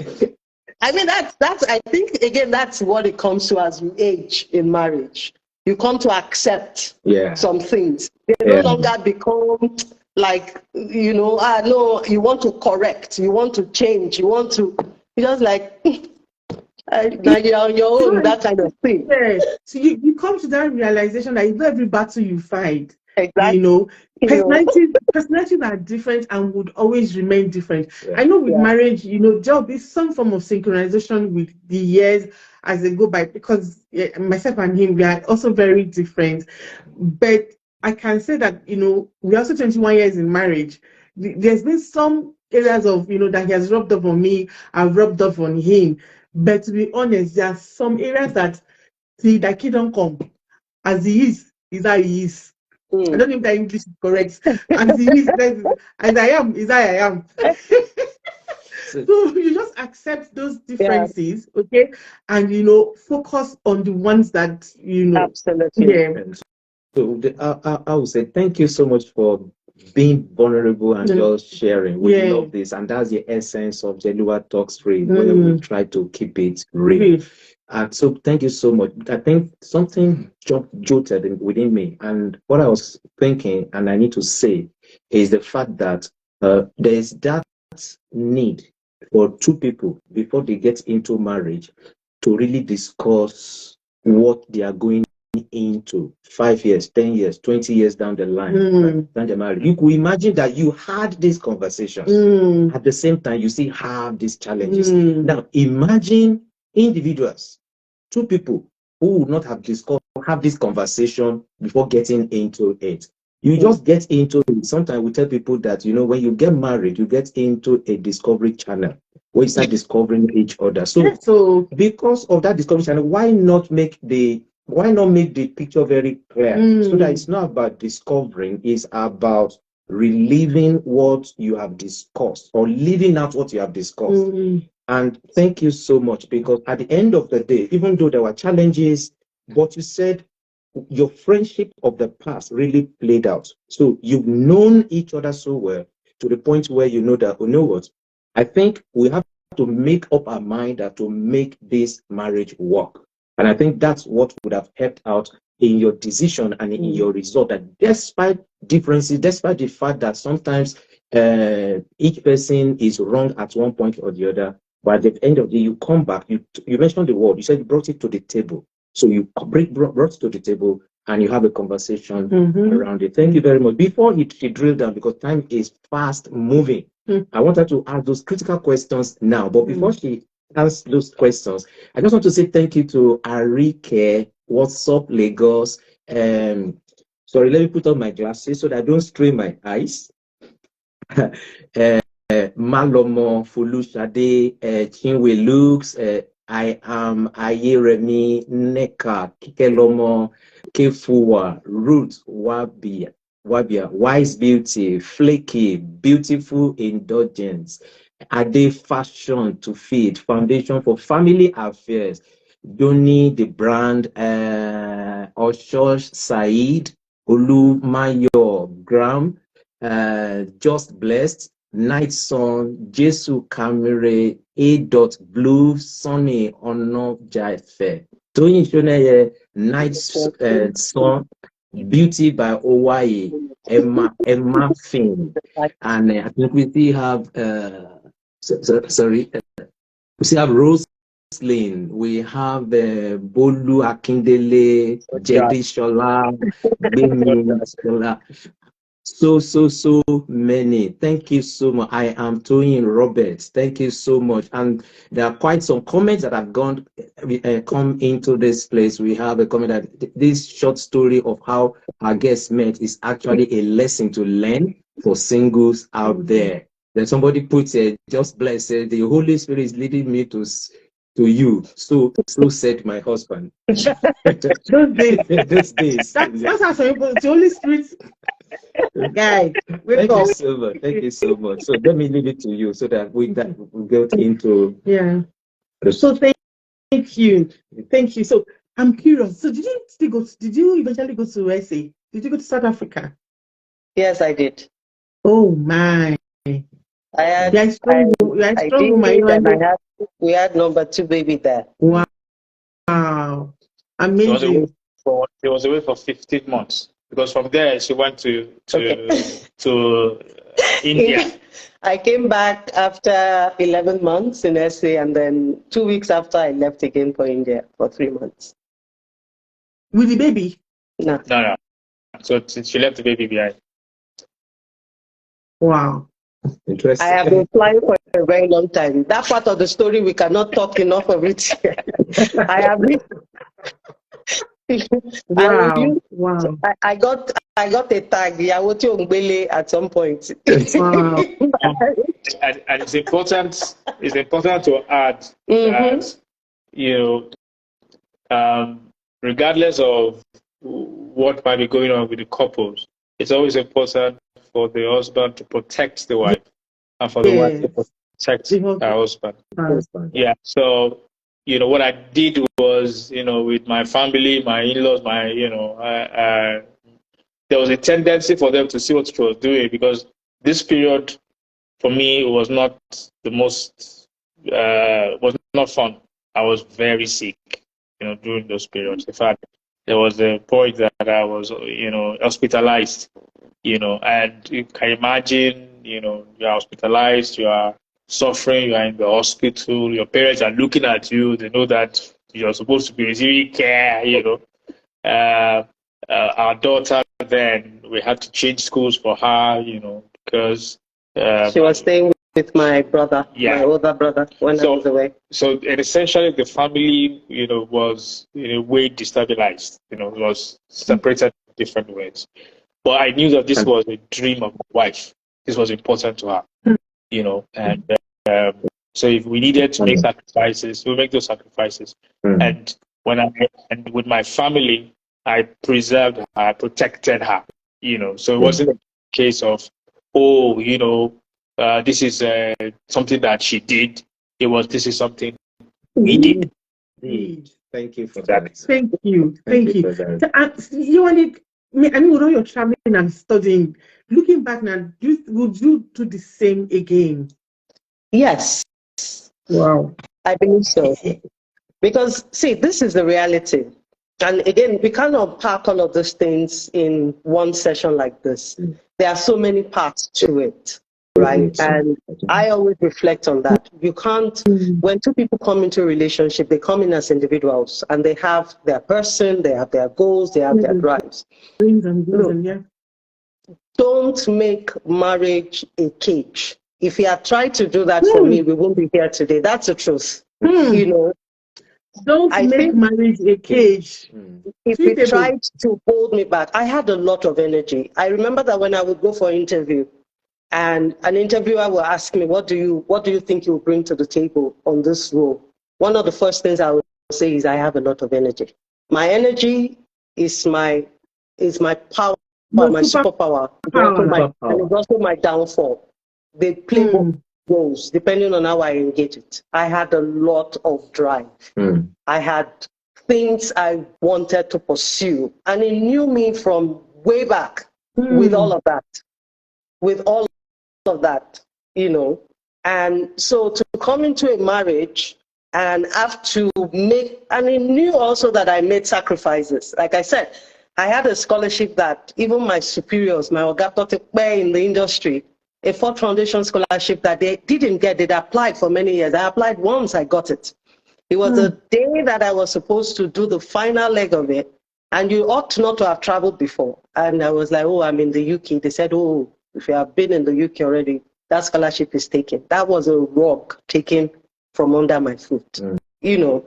I mean that's I think again that's what it comes to as you age in marriage. You come to accept some things. They no longer become like, no, you want to correct, you want to change, you just like now you're on your own, that kind of thing. Yeah. So you come to that realization that every battle you fight, exactly. Personalities are different and would always remain different. I know with marriage, there'll be some form of synchronization with the years as they go by, because myself and him, we are also very different. But I can say that, we're also 21 years in marriage. There's been some areas of, that he has rubbed off on me, I've rubbed off on him. But to be honest, there are some areas that that kid don't come. As he is how he is. I don't know if that English is correct. As he is, as I am, is how I am. So you just accept those differences, okay? And focus on the ones that Absolutely. Yeah. So I would say thank you so much for being vulnerable and just sharing. We love this, and that's the essence of Jelua Talks Free, where we try to keep it real. And so thank you so much. I think something jolted within me, and what I was thinking, and I need to say, is the fact that there is that need for two people before they get into marriage to really discuss what they are going into 5 years, 10 years, 20 years down the line. Down the marriage. You could imagine that you had these conversations. At the same time, you still have these challenges. Now, imagine individuals, two people who would not have discussed, have this conversation before getting into it. You just get into it. Sometimes we tell people that, when you get married, you get into a discovery channel where you start discovering each other. So because of that discovery channel, why not make the picture very clear so that it's not about discovering, it's about reliving what you have discussed or living out what you have discussed. And thank you so much, because at the end of the day, even though there were challenges, but you said your friendship of the past really played out. So you've known each other so well to the point where you know that, what? I think we have to make up our mind that to make this marriage work. And I think that's what would have helped out in your decision and in your result, that despite differences, despite the fact that sometimes each person is wrong at one point or the other, but at the end of the day, you come back, you mentioned the word, you said you brought it to the table. So you brought it to the table and you have a conversation around it. Thank you very much. Before she drilled down, because time is fast moving, I want her to ask those critical questions now. But before she asks those questions, I just want to say thank you to Arike. What's up, Lagos? Sorry, let me put on my glasses so that I don't strain my eyes. Malomo, Fulushade, Chinwe Lux, I am Ayeremi, Neka, Kikelomo, Kefuwa, Ruth, Wabia, Wise Beauty, Flaky, Beautiful Indulgence, Ade Fashion to Feed, Foundation for Family Affairs, Doni the Brand, Oshosh Said, Olu Mayo, Graham, Just Blessed, Night Sun, Jesu Kamere, A. Blue, Sunny, Ono Jaife, Tony Shoneye, Night Sun, Beauty by Owaye, Emma Finn, and I think we still have, we still have Rose Lane, we have Bolu Akindele, Jedi Shola, Bemi Shola. So many. Thank you so much. I am Toyin Roberts. Thank you so much. And there are quite some comments that have come into this place. We have a comment that this short story of how our guests met is actually a lesson to learn for singles out there. Then somebody puts just blessed, the Holy Spirit is leading me to you. So said my husband. Those days. That's how some people, the Holy Spirit. Guy, thank you so much. Thank you so much. So let me leave it to you so that we get into So thank you. So I'm curious. So did you eventually go to SA? Did you go to South Africa? Yes, I did. Oh my. We had number 2 baby there. Wow. Amazing. She was away for 15 months. Because from there she went to India. I came back after 11 months in SA, and then 2 weeks after I left again for India for 3 months. With the baby? No. So she left the baby behind. Wow. Interesting. I have been flying for a very long time. That part of the story, we cannot talk enough of it. I have been... Wow. I got a tag, Yawoti Ongbele, at some point. Wow. and it's important to add that, regardless of what might be going on with the couples, it's always important for the husband to protect the wife and for the wife to protect her husband. Yeah. So, what I did was, with my family, my in-laws, there was a tendency for them to see what she was doing, because this period for me was not the most, was not fun. I was very sick, during those periods. In fact, there was a point that I was, hospitalized, and you can imagine, you're hospitalized, you are suffering, you are in the hospital, your parents are looking at you, they know that you're supposed to be receiving care, our daughter, then we had to change schools for her, because she was staying with my brother, my older brother, when I was away. So essentially the family, was in a way destabilized, was separated in different ways. But I knew that this was a dream of my wife. This was important to her, you know. And so if we needed to make sacrifices, we'll make those sacrifices. And and with my family, I preserved her, I protected her, you know. So it wasn't a case of, oh, you know, this is something that she did. It was, this is something we did. Thank you for that. Thank you. Thank you. You wanted, I mean, with all your traveling and studying, looking back now, would you do the same again? Yes. Wow. I believe so. Because, see, this is the reality. And again, we can't unpack all of these things in one session like this. There are so many parts to it, right? And I always reflect on that. You can't, when two people come into a relationship, they come in as individuals and they have their person, they have their goals, they have their drives. Don't make marriage a cage. If you had tried to do that for me, we won't be here today. That's the truth. You know, don't make marriage a cage. If you tried to hold me back, I had a lot of energy. I remember that when I would go for an interview, and an interviewer will ask me, what do you think you bring to the table on this role? One of the first things I would say is I have a lot of energy. My energy is my power, my superpower. And it's also my downfall. They play both roles depending on how I engage it. I had a lot of drive. I had things I wanted to pursue, and he knew me from way back with all of that. With all of that, you know. And so to come into a marriage and have to make, and he knew also that I made sacrifices. Like I said, I had a scholarship that even my superiors, my Ogato in the industry, a Ford Foundation scholarship that they didn't get, they'd applied for many years. I applied once, I got it. It was the day that I was supposed to do the final leg of it, and you ought not to have traveled before. And I was like, oh, I'm in the UK. They said, oh, if you have been in the UK already, that scholarship is taken. That was a rock taken from under my foot, you know.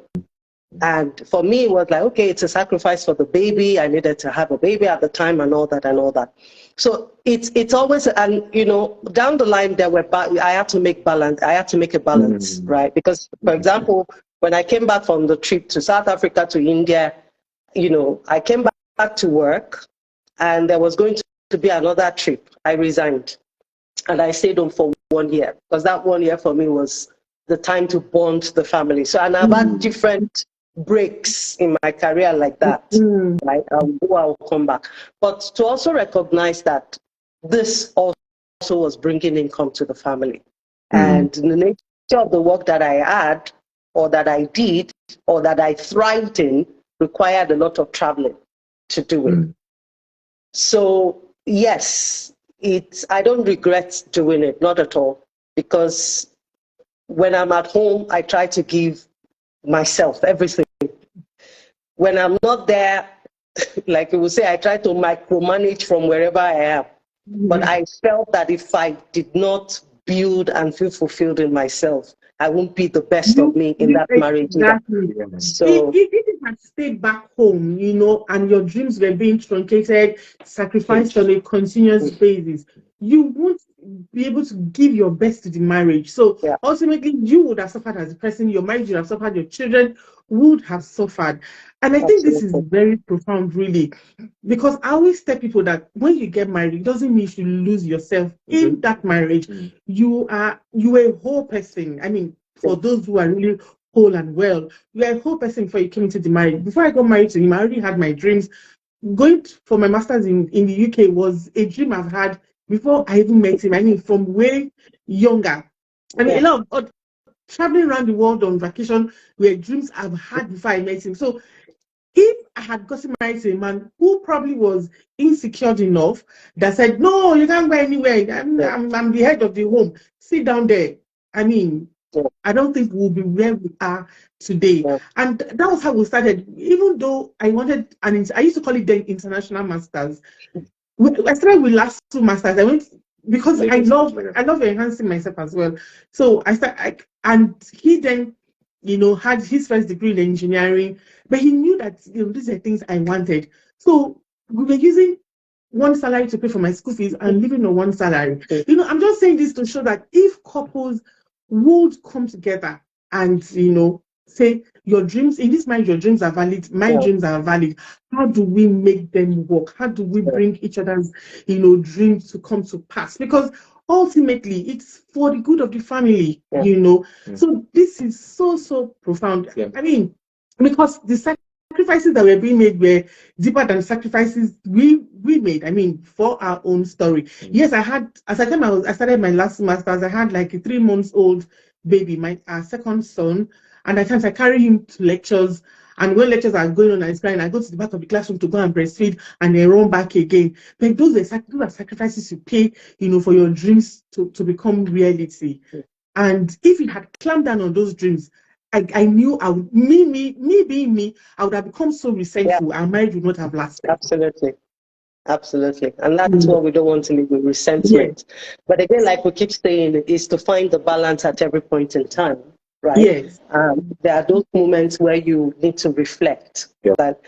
And for me, it was like, okay, it's a sacrifice for the baby. I needed to have a baby at the time and all that and all that. So it's always, and you know, down the line, I had to make balance. I had to make a balance, right? Because, for example, when I came back from the trip to South Africa to India, you know, I came back to work, and there was going to be another trip. I resigned, and I stayed home for 1 year, because that 1 year for me was the time to bond the family. So, and I've had different breaks in my career like that, right? I'll come back. But to also recognize that this also was bringing income to the family. And the nature of the work that I had, or that I did, or that I thrived in, required a lot of traveling to do it. So yes, I don't regret doing it, not at all, because when I'm at home, I try to give myself everything. When I'm not there, like you would say, I try to micromanage from wherever I am. But I felt that if I did not build and feel fulfilled in myself, I won't be the best of me in that marriage. Exactly. So if you had stayed back home, you know, and your dreams were being truncated, sacrificed on a continuous basis, you won't be able to give your best to the marriage. So ultimately, you would have suffered as a person, your marriage would have suffered, your children would have suffered. And I think this is very profound, really, because I always tell people that when you get married, it doesn't mean you lose yourself in that marriage. You are a whole person. I mean, for those who are really whole and well, you are a whole person before you came into the marriage. Before I got married to him, I already had my dreams. Going for my master's in the UK was a dream I've had before I even met him. I mean, from way younger. I mean, a lot of traveling around the world on vacation were dreams I've had before I met him. So if I had gotten married to a man who probably was insecure enough that said, no, you can't go anywhere, I'm the head of the home, sit down there. I mean, I don't think we'll be where we are today. And that was how we started. Even though I wanted, I used to call it the international masters. I started with last 2 masters. I went because I love enhancing myself as well. So and he then, you know, had his first degree in engineering, but he knew that, you know, these are things I wanted. So we were using one salary to pay for my school fees and living on one salary. You know, I'm just saying this to show that if couples would come together and, you know, say your dreams in this marriage, your dreams are valid, my dreams are valid. How do we make them work? How do we bring each other's, you know, dreams to come to pass? Because ultimately it's for the good of the family, you know. So this is so profound. I mean, because the sacrifices that were being made were deeper than sacrifices we made. I mean, for our own story. Yes, I had, as I started my last master's, I had like a 3 months old baby, my second son, and at times I carry him to lectures. And when lectures are going on and it's crying, I go to the back of the classroom to go and breastfeed and then run back again. But those are sacrifices you pay, you know, for your dreams to become reality. And if you had clamped down on those dreams, I knew I would, me being me, I would have become so resentful. Our marriage would not have lasted. Absolutely. And that's what we don't want to live with, resentment. But again, like we keep saying, is to find the balance at every point in time, right? Yes. There are those moments where you need to reflect that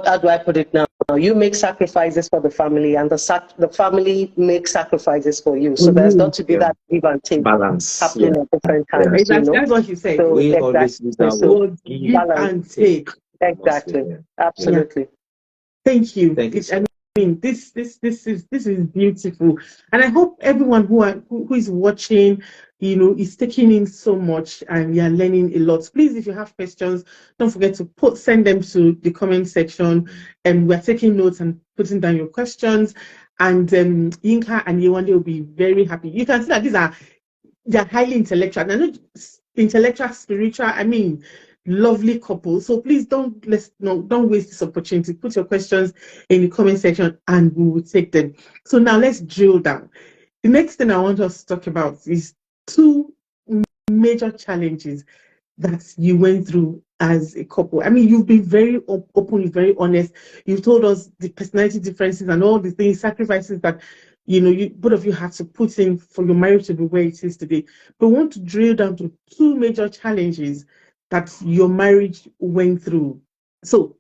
how do I put it now? You make sacrifices for the family, and the family makes sacrifices for you. So there's got to be that give and take balance happening at different times. Exactly. That's what she said. So, we always use that word, give and take. Exactly. Absolutely. Thank you. Thank you. I mean, this is beautiful, and I hope everyone who is watching, you know, is taking in so much and you're learning a lot. Please, if you have questions, don't forget to send them to the comment section, and we're taking notes and putting down your questions. And Yinka and Yewande will be very happy. You can see that they're highly intellectual. They're not intellectual, spiritual. I mean, lovely couple. So please don't waste this opportunity. Put your questions in the comment section and we will take them. So now let's drill down. The next thing I want us to talk about is 2 major challenges that you went through as a couple. I mean, you've been very open, very honest. You've told us the personality differences and all the things, sacrifices that, you know, both of you had to put in for your marriage to be where it is today. But we want to drill down to 2 major challenges that your marriage went through. So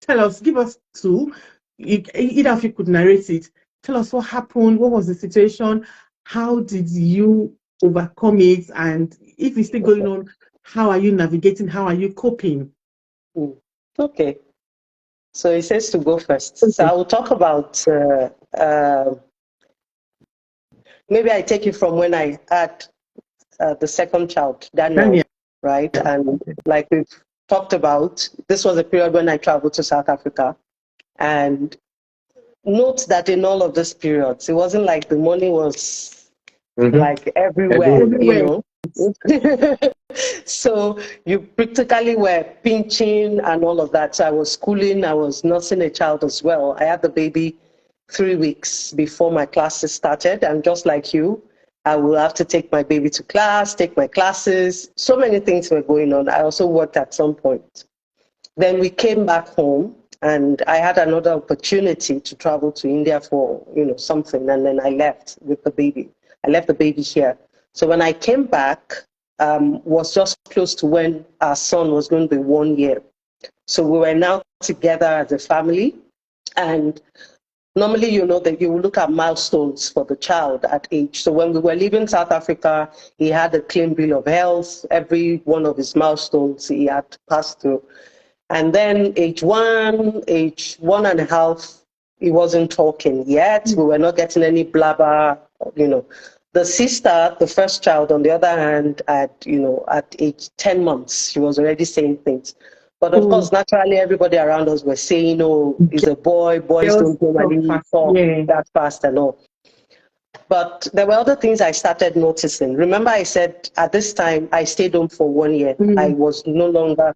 give us 2. Either of you could narrate it. Tell us what happened, what was the situation, how did you overcome it, and if it's still going on, how are you navigating, how are you coping? Okay. So it says to go first. Okay. So I will talk about, maybe I take it from when I had the second child, Daniel. Right? And like we've talked about, this was a period when I traveled to South Africa. And note that in all of these periods, it wasn't like the money was like everywhere. You know. So you practically were pinching and all of that. So I was schooling, I was nursing a child as well. I had the baby 3 weeks before my classes started. And just like you, I will have to take my baby to class, take my classes. So many things were going on. I also worked at some point. Then we came back home and I had another opportunity to travel to India for, you know, something. And then I left with the baby. I left the baby here. So when I came back, was just close to when our son was going to be 1 year. So we were now together as a family. And normally, you know, that you will look at milestones for the child at age. So when we were leaving South Africa, he had a clean bill of health. Every one of his milestones he had passed through. And then age 1.5, he wasn't talking yet. We were not getting any blabber, you know. The sister, the first child, on the other hand, at age 10 months, she was already saying things. But of course, naturally, everybody around us were saying, oh, he's a boy, boys don't normally talk that fast and all. But there were other things I started noticing. Remember I said at this time, I stayed home for 1 year. I was no longer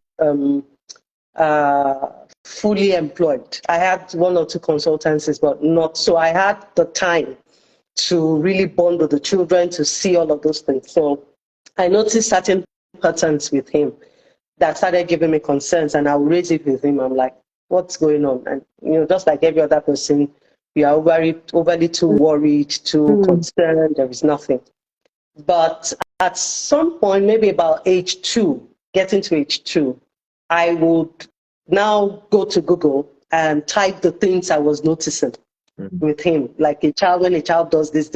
fully employed. I had 1 or 2 consultancies, but not. So I had the time to really bond with the children, to see all of those things. So I noticed certain patterns with him that started giving me concerns, and I would raise it with him. I'm like, what's going on? And, you know, just like every other person, you are overly too worried, too concerned, there is nothing. But at some point, maybe about age 2, getting to age 2, I would now go to Google and type the things I was noticing with him. Like when a child does this.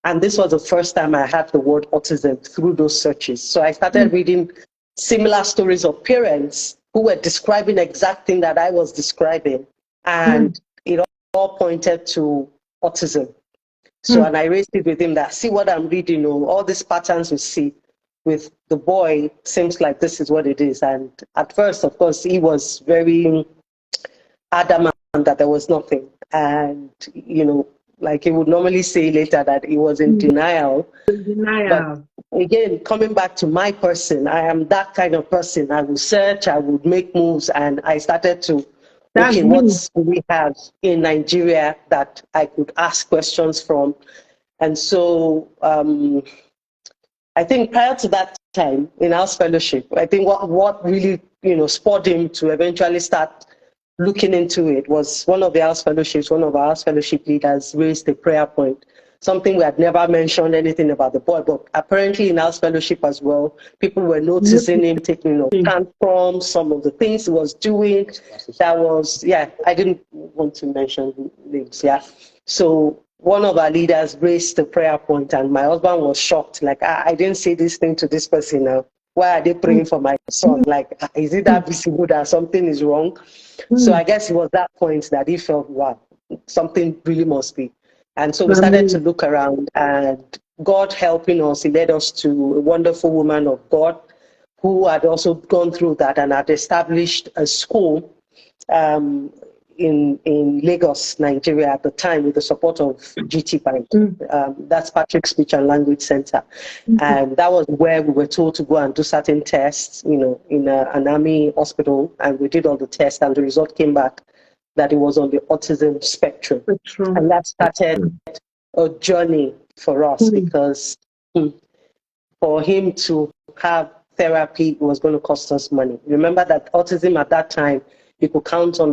And this was the first time I had the word autism through those searches. So I started reading similar stories of parents who were describing the exact thing that I was describing. And it all pointed to autism. So, and I raised it with him that, see what I'm reading, all these patterns we see with the boy, seems like this is what it is. And at first, of course, he was very adamant that there was nothing. And, like he would normally say later that he was in denial. But again, coming back to my person, I am that kind of person. I would search, I would make moves, and I started to, okay, what we have in Nigeria that I could ask questions from. And so I think prior to that time in House Fellowship, I think what really, spurred him to eventually start looking into it was one of our House Fellowship leaders raised a prayer point, something we had never mentioned anything about the boy, but apparently in House Fellowship as well, people were noticing him taking tantrums, some of the things he was doing. That was, I didn't want to mention names, So one of our leaders raised the prayer point, and my husband was shocked, like, I didn't say this thing to this person now. Why are they praying for my son? Like, is it that visible that something is wrong? So I guess it was that point that he felt, wow, something really must be. And so we started to look around, and God helping us, he led us to a wonderful woman of God who had also gone through that and had established a school in Lagos, Nigeria at the time with the support of GT Bank. That's Patrick Speech and Language Center. And that was where we were told to go and do certain tests, in an army hospital. And we did all the tests, and the result came back that it was on the autism spectrum. And that started a journey for us because for him to have therapy was going to cost us money. Remember that autism at that time, you could count on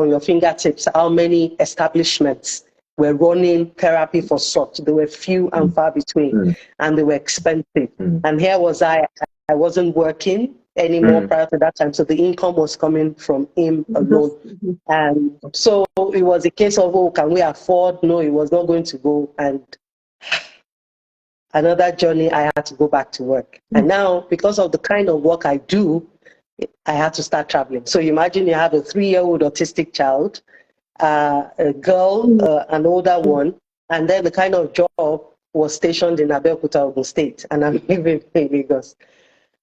your fingertips how many establishments were running therapy for such. They were few and far between, and they were expensive. And here was I wasn't working anymore prior to that time, so the income was coming from him alone. And so it was a case of, can we afford? No, it was not going to go. And another journey, I had to go back to work. And now, because of the kind of work I do, I had to start traveling. So imagine you have a 3-year-old autistic child, a girl, an older one, and then the kind of job was stationed in Abeokuta, Ogun State, and I'm living in Lagos.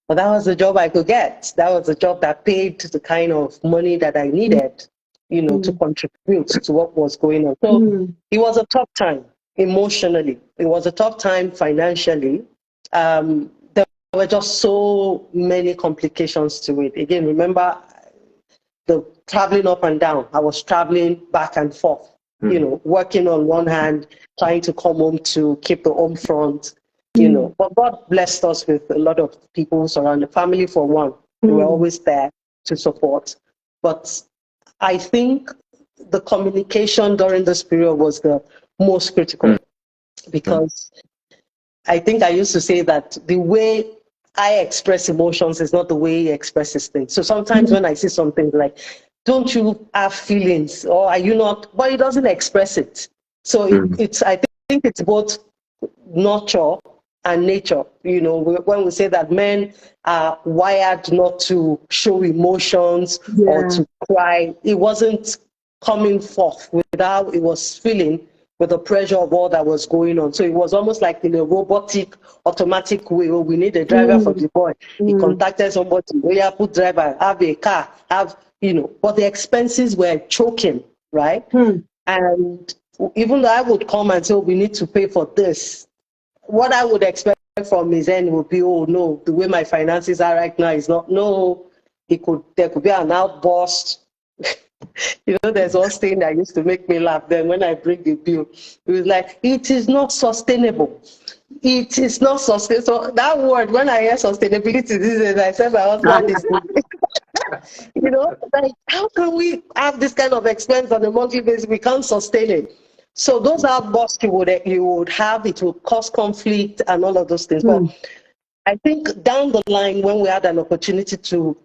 But that was the job I could get. That was the job that paid the kind of money that I needed, to contribute to what was going on. So it was a tough time emotionally. It was a tough time financially. There were just so many complications to it. Again, remember the traveling up and down. I was traveling back and forth, working on one hand, trying to come home to keep the home front, But God blessed us with a lot of people surrounding, family for one. They were always there to support. But I think the communication during this period was the most critical because I think I used to say that the way I express emotions is not the way he expresses things. So sometimes when I see something like, don't you have feelings or are you not? But he doesn't express it. So I think it's both nurture and nature. When we say that men are wired not to show emotions or to cry, it wasn't coming forth without it was feeling with the pressure of all that was going on. So it was almost like in a robotic, automatic way. Oh, we need a driver for the boy. He contacted somebody, put driver, have a car, but the expenses were choking, right? And even though I would come and say, we need to pay for this, what I would expect from his end would be, oh no, the way my finances are right now is not, no, there could be an outburst. There's one thing that used to make me laugh then when I bring the bill. It was like, it is not sustainable. It is not sustainable. So that word, when I hear sustainability, this is, I said, my husband is, like, how can we have this kind of expense on a monthly basis? We can't sustain it. So those outbursts you would have, it will cause conflict and all of those things. But I think down the line, when we had an opportunity to,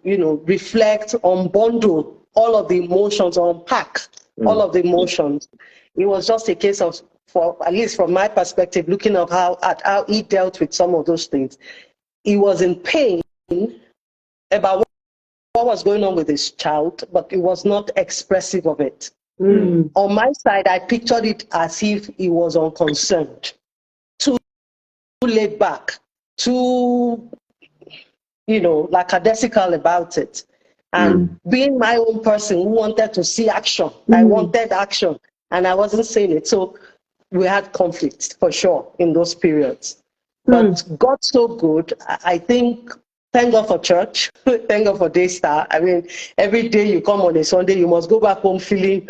reflect, unbundle all of the emotions, unpack all of the emotions, it was just a case of, for at least from my perspective, looking at how he dealt with some of those things. He was in pain about what was going on with his child, but he was not expressive of it. On my side, I pictured it as if he was unconcerned, too laid back, too, lackadaisical about it. And being my own person who wanted to see action, I wanted action, and I wasn't seeing it. So we had conflict for sure in those periods. But God's so good. I think, thank God for church, thank God for Daystar. I mean, every day you come on a Sunday, you must go back home feeling,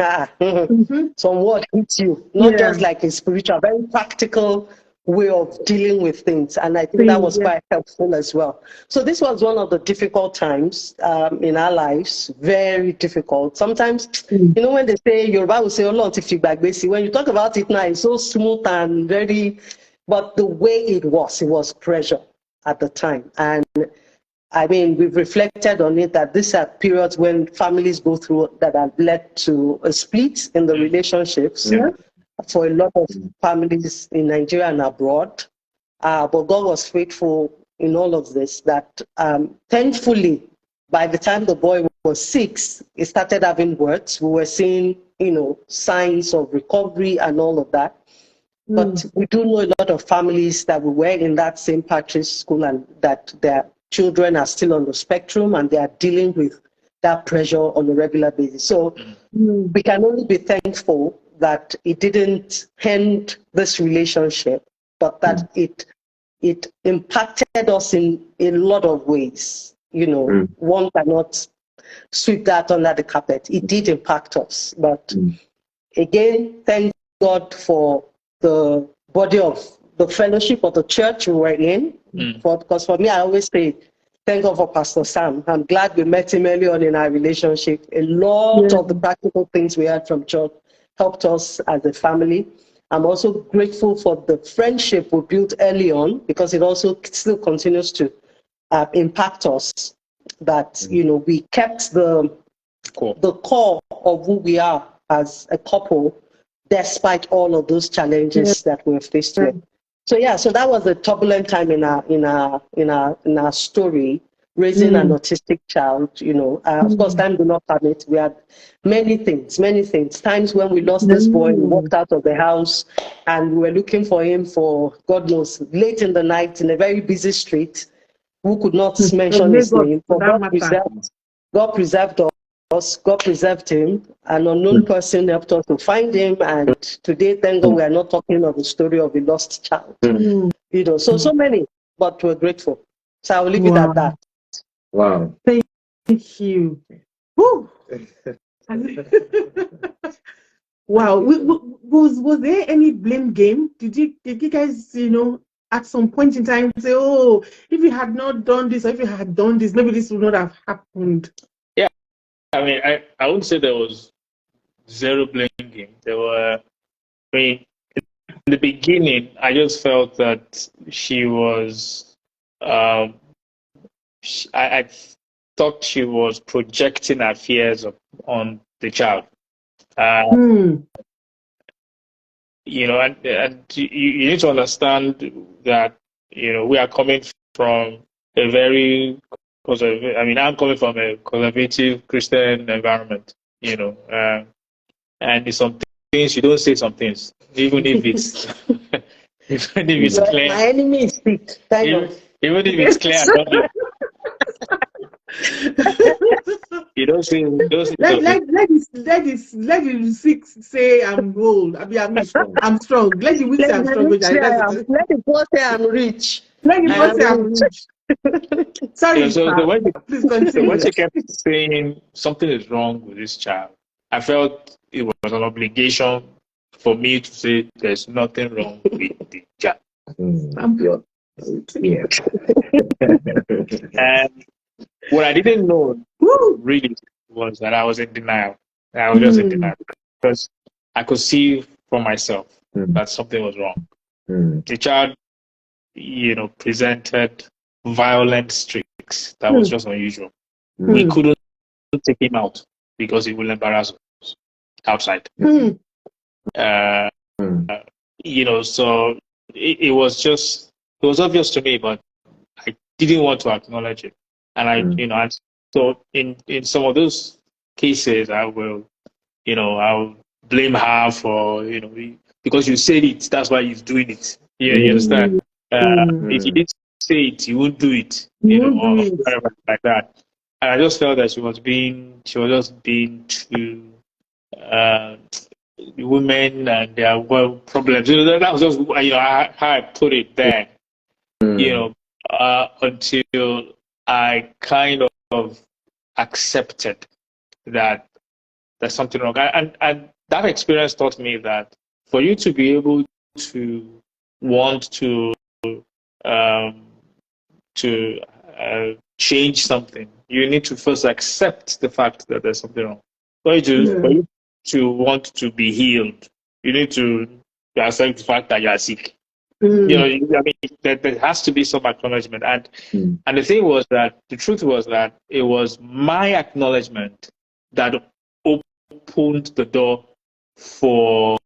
some word hits you. Not just like a spiritual, very practical way of dealing with things. And I think that was quite helpful as well. So this was one of the difficult times in our lives, very difficult. Sometimes, when they say, Yoruba will say, oh, Lord, if you back basic, when you talk about it now, it's so smooth and very, but the way it was pressure at the time. And I mean, we've reflected on it that these are periods when families go through that have led to a split in the relationships. For a lot of families in Nigeria and abroad. But God was faithful in all of this, that thankfully, by the time the boy was 6, he started having words. We were seeing, signs of recovery and all of that. But we do know a lot of families that we were in that same parish school and that their children are still on the spectrum and they are dealing with that pressure on a regular basis. So we can only be thankful that it didn't end this relationship, but that it impacted us in a lot of ways. One cannot sweep that under the carpet. It did impact us. But again, thank God for the body of the fellowship of the church we were in. Because for me, I always say, thank God for Pastor Sam. I'm glad we met him early on in our relationship. A lot of the practical things we had from church helped us as a family. I'm also grateful for the friendship we built early on, because it also still continues to impact us. That, we kept the core of who we are as a couple, despite all of those challenges that we're faced with. So that was a turbulent time in our story, raising an autistic child. Of course, time do not permit. We had many things. Times when we lost this boy, we walked out of the house, and we were looking for him for God knows late in the night in a very busy street. Who could not mention his name? But God preserved us. God preserved him. An unknown person helped us to find him, and today, thank God, we are not talking of the story of a lost child. So many, but we're grateful. So I will leave it at that. Wow. Thank you. Woo. Wow. Was there any blame game? Did you guys, at some point in time say, oh, if you had not done this, or if you had done this, maybe this would not have happened? Yeah. I mean, I wouldn't say there was zero blame game. There were, in the beginning, I just felt that she was, I thought she was projecting her fears on the child. And you need to understand that, we are coming from a very conservative, I'm coming from a conservative Christian environment, and there's some things you don't say some things, even if it's clear. My enemy is sick. Even if it's clear, you don't say. Let the sick say I'm old. I'm strong. Let the weak say I'm strong. Let the poor say I'm rich. Let the poor say I'm rich. Sorry, please continue. So when she kept saying something is wrong with this child, I felt it was an obligation for me to say there's nothing wrong with the child. Yeah. And what I didn't know really was that I was in denial. I was just in denial because I could see for myself that something was wrong. The child, presented violent streaks that was just unusual. We couldn't take him out because he will embarrass us outside. So it was obvious to me, but I didn't want to acknowledge it. And and so in some of those cases, I'll blame her for, because you said it, that's why he's doing it. Yeah, you understand? If you didn't say it, you won't do it, or whatever like that. And I just felt that she was just being too, women and their problems. That was just, how I put it there, until I kind of accepted that there's something wrong. And that experience taught me that for you to be able to want to change something, you need to first accept the fact that there's something wrong. For you to want to be healed, you need to accept the fact that you are sick. There has to be some acknowledgement. And the truth was that it was my acknowledgement that opened the door for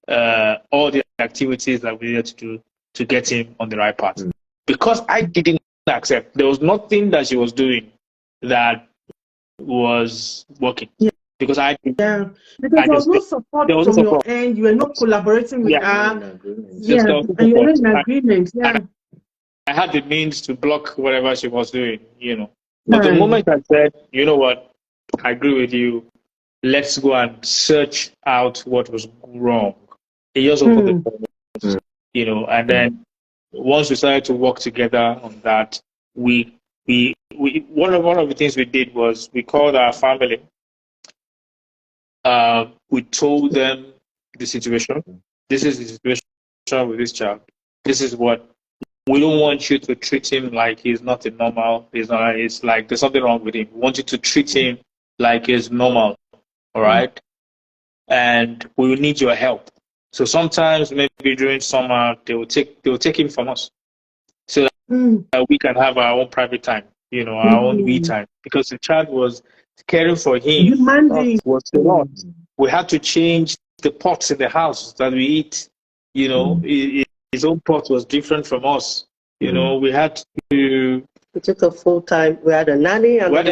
all the activities that we needed to do to get him on the right path. Because I didn't accept, there was nothing that she was doing that was working. Because because there was no support from your end. You were not collaborating with her. And you were in agreement. I had the means to block whatever she was doing, But the moment I said, you know what, I agree with you, let's go and search out what was wrong, it just opened the door, and then once we started to work together on that, we one of the things we did was we called our family. We told them the situation. This is the situation with this child. This is what we don't want you to treat him like he's not a normal. It's like there's something wrong with him. We want you to treat him like he's normal. All right, and we will need your help. So sometimes, maybe during summer, they will take him from us, so that we can have our own private time, our own me time, because the child was caring for him was a lot. We had to change the pots in the house that we eat. His own pot was different from us. We had to. We took a full time. We had a nanny, and we had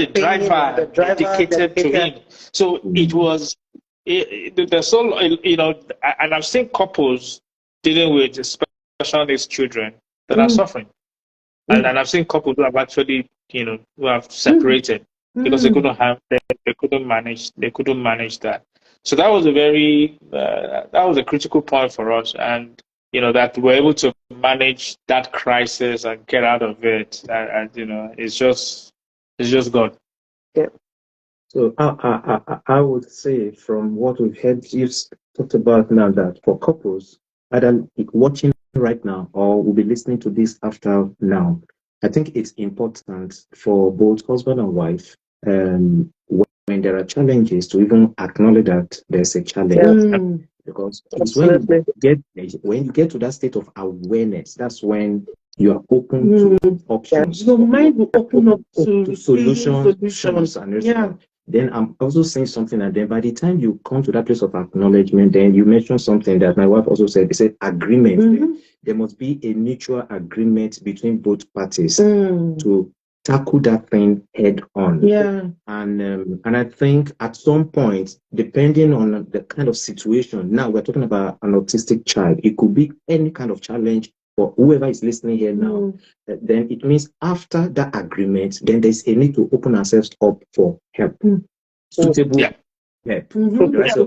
a driver dedicated to him. So it was. There's so and I've seen couples dealing with special needs children that are suffering, and I've seen couples who have actually who have separated because they couldn't manage that. So that was a critical point for us, and that we're able to manage that crisis and get out of it, and it's just God. Yeah. So I would say from what we've heard, you've talked about now that for couples, either watching right now or will be listening to this after now, I think it's important for both husband and wife, when there are challenges, to even acknowledge that there's a challenge. Because it's when you get to that state of awareness, that's when you are open to options. Your mind will open up to solutions and Then I'm also saying something, and then by the time you come to that place of acknowledgement, then you mentioned something that my wife also said. They said agreement. There must be a mutual agreement between both parties to tackle that thing head on. And I think at some point, depending on the kind of situation, now we're talking about an autistic child. It could be any kind of challenge for whoever is listening here now. Then it means after that agreement, then there's a need to open ourselves up for help. Suitable help. Right? So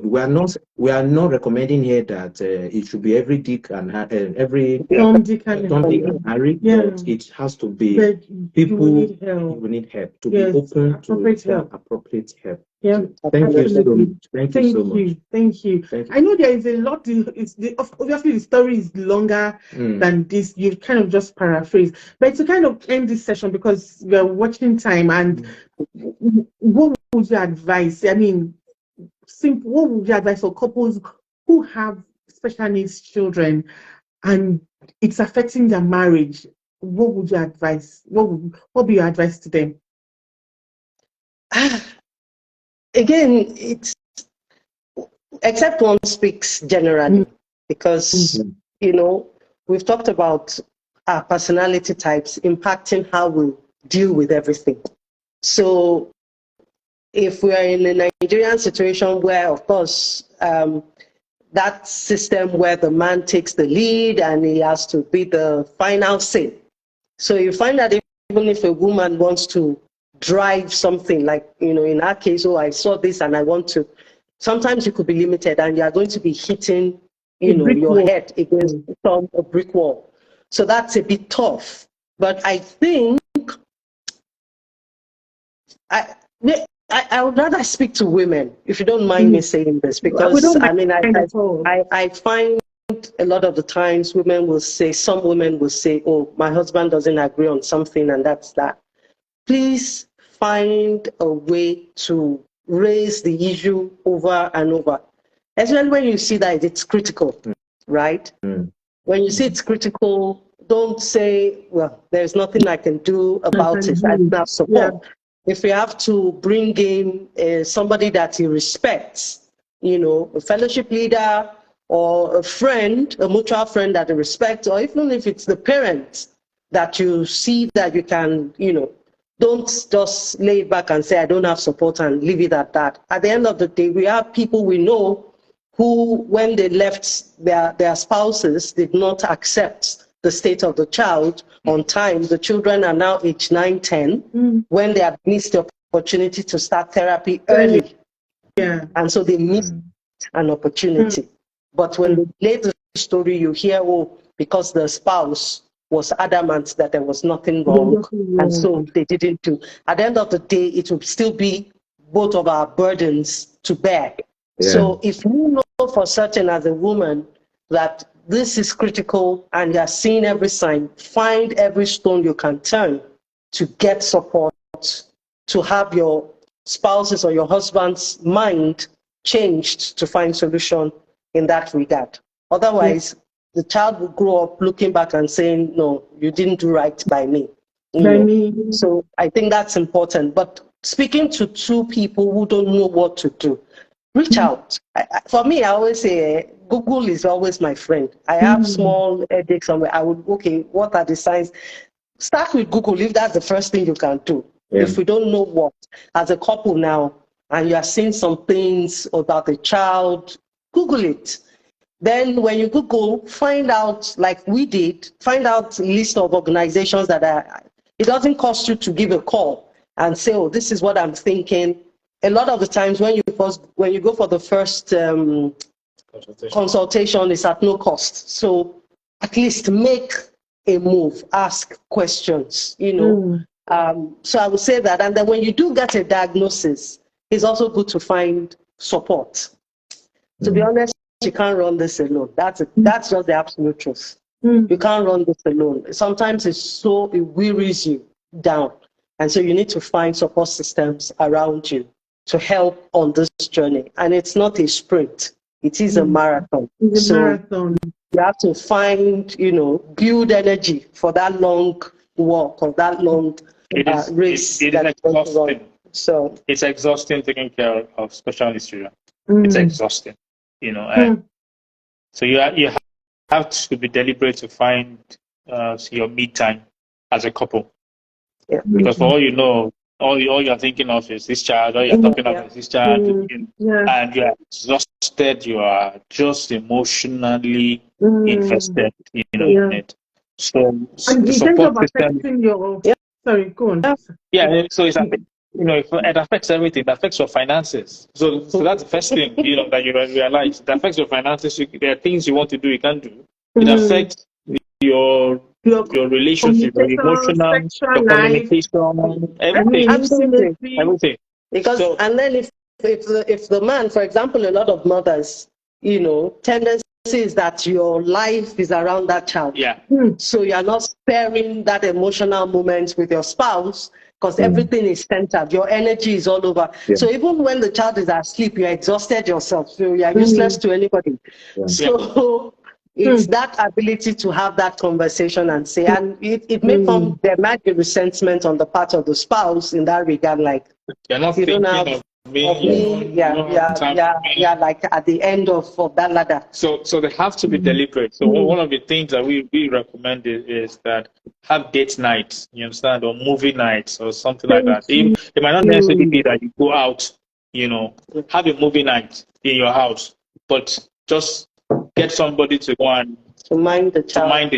we are not recommending here that it should be every Dick and every Tom, Dick and Harry. But it has to be people who need help to be open to appropriate help. Thank you so much. Thank you so much. Thank you. I know there is a lot. Obviously, the story is longer than this. You've kind of just paraphrased. But to kind of end this session, because we're watching time, and what would you advise? I mean, simple. What would you advise for couples who have special needs children and it's affecting their marriage? what would you advise? What would be your advice to them? Again, it's except one speaks generally, because we've talked about our personality types impacting how we deal with everything. So if we are in a Nigerian situation where, of course, that system where the man takes the lead and he has to be the final say. So you find that even if a woman wants to drive something, like, in our case, I saw this and I want to, sometimes you could be limited and you are going to be hitting, your head against a brick wall. So that's a bit tough. But I think I would rather speak to women, if you don't mind me saying this, because I find a lot of the times some women will say, oh, my husband doesn't agree on something and that's that. Please find a way to raise the issue over and over, especially when you see that it's critical, right? When you see it's critical, don't say, well, there's nothing I can do about it. I don't have support. Yeah. If you have to bring in somebody that he respects, a fellowship leader or a friend, a mutual friend that he respects, or even if it's the parents that you see that you can, don't just lay it back and say, I don't have support and leave it at that. At the end of the day, we have people we know who, when they left their spouses, did not accept the state of the child on time. The children are now age 9, 10, when they have missed the opportunity to start therapy early. Yeah. And so they missed an opportunity. But when they lay the story, you hear, because the spouse was adamant that there was nothing wrong, and so they didn't do. At the end of the day, it will still be both of our burdens to bear. Yeah. So if you know for certain as a woman that this is critical and you are seeing every sign, find every stone you can turn to get support, to have your spouse's or your husband's mind changed to find solution in that regard. Otherwise, the child will grow up looking back and saying, no, you didn't do right by me. So I think that's important. But speaking to two people who don't know what to do, reach out. For me, I always say, Google is always my friend. I have small headaches somewhere. I would, what are the signs? Start with Google if that's the first thing you can do. Yeah. If we don't know what, as a couple now, and you are seeing some things about the child, Google it. Then when you Google, find out, like we did, find out a list of organizations that are, it doesn't cost you to give a call and say, oh, this is what I'm thinking. A lot of the times when you go for the first consultation, it's at no cost. So at least make a move, ask questions, So I would say that. And then when you do get a diagnosis, it's also good to find support. To be honest, you can't run this alone. That's just the absolute truth. You can't run this alone. Sometimes it wearies you down. And so you need to find support systems around you to help on this journey. And it's not a sprint. It is a marathon. It's a marathon. You have to find, build energy for that long walk or that long race. It is exhausting. So it's exhausting taking care of special needs children. It's exhausting, and so you have to be deliberate to find your me time as a couple. Yeah. Because for all you know, all you're thinking of is this child, all you're talking about is this child, and you're exhausted, you are just emotionally invested, in it. So and the support system. Sorry, go on. Yeah, so it's it affects everything. It affects your finances. So that's the first thing, that you realize. It affects your finances. There are things you want to do, you can't do. It affects your relationship, your emotional, your communication, everything. Absolutely. Everything. Because and then if the man, for example, a lot of mothers, tendency is that your life is around that child. Yeah. So you're not sparing that emotional moment with your spouse because everything is centered. Your energy is all over. Yeah. So even when the child is asleep, you're exhausted yourself. So you're useless to anybody. Yeah. So It's that ability to have that conversation and say, and it may come, there might be resentment on the part of the spouse in that regard, like, You're not you don't thinking have of me. yeah, like at the end of that ladder. So they have to be deliberate. So one of the things that we recommend is that have date nights, you understand, or movie nights or something like that. It might not necessarily be that you go out, you know, have a movie night in your house, but just get somebody to go and to mind the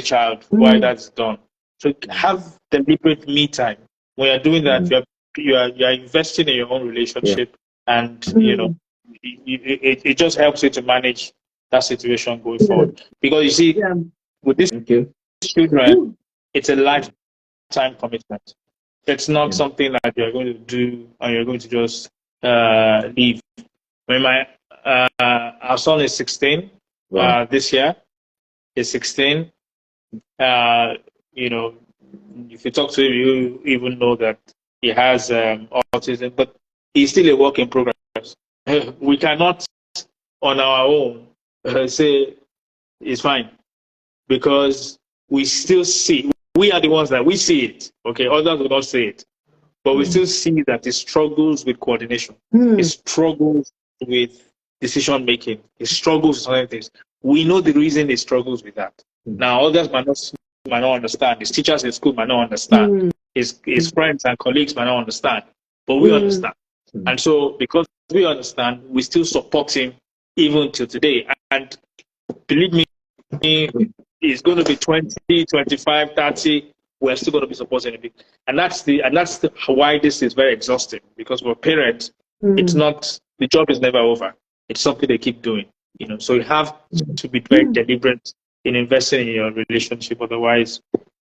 child while that's done. So have deliberate me time. When you're doing that, you're investing in your own relationship, and you know, it just helps you to manage that situation going forward. Because you see, with these children, it's a lifetime commitment. It's not something that you're going to do and you're going to just leave. When our son is 16 this year, he's 16. You know, if you talk to him, you even know that he has autism, but he's still a work in progress. We cannot, on our own, say it's fine, because we still see. We are the ones that we see it. Okay, others will not see it, but we still see that he struggles with coordination. He struggles with decision making. He struggles with other things. We know the reason he struggles with that. Now, others might not understand. His teachers in school might not understand. His friends and colleagues might not understand. But we understand. And so, because we understand, we still support him even till today. And believe me, he's going to be 20, 25, 30. We're still going to be supporting him. And that's why this is very exhausting. Because for parents, it's not, the job is never over. It's something they keep doing. You know, so you have to be very deliberate in investing in your relationship, otherwise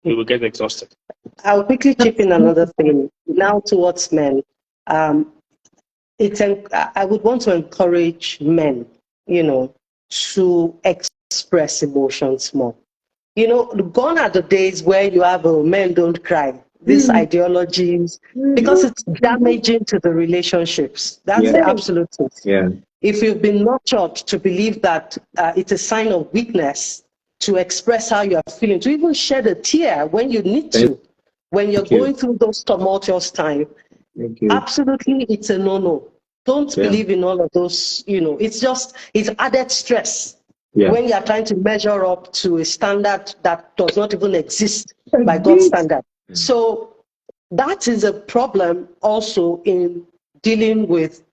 you will get exhausted. I'll quickly chip in another thing. Now towards men, I would want to encourage men, you know, to express emotions more. You know, gone are the days where you have men don't cry. These ideologies, because it's damaging to the relationships. That's the absolute truth. If you've been nurtured to believe that it's a sign of weakness to express how you're feeling, to even shed a tear when you need to, when you're going through those tumultuous times, absolutely it's a no-no. Don't believe in all of those, you know, it's added stress when you're trying to measure up to a standard that does not even exist by God's standard. So that is a problem also in dealing with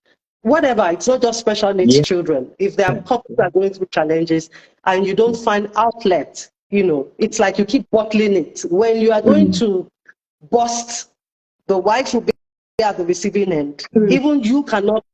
whatever. It's not just special needs children. If there are couples that are going through challenges and you don't find outlet, you know, it's like you keep bottling it. When you are going to burst, the wife will be at the receiving end. Even you cannot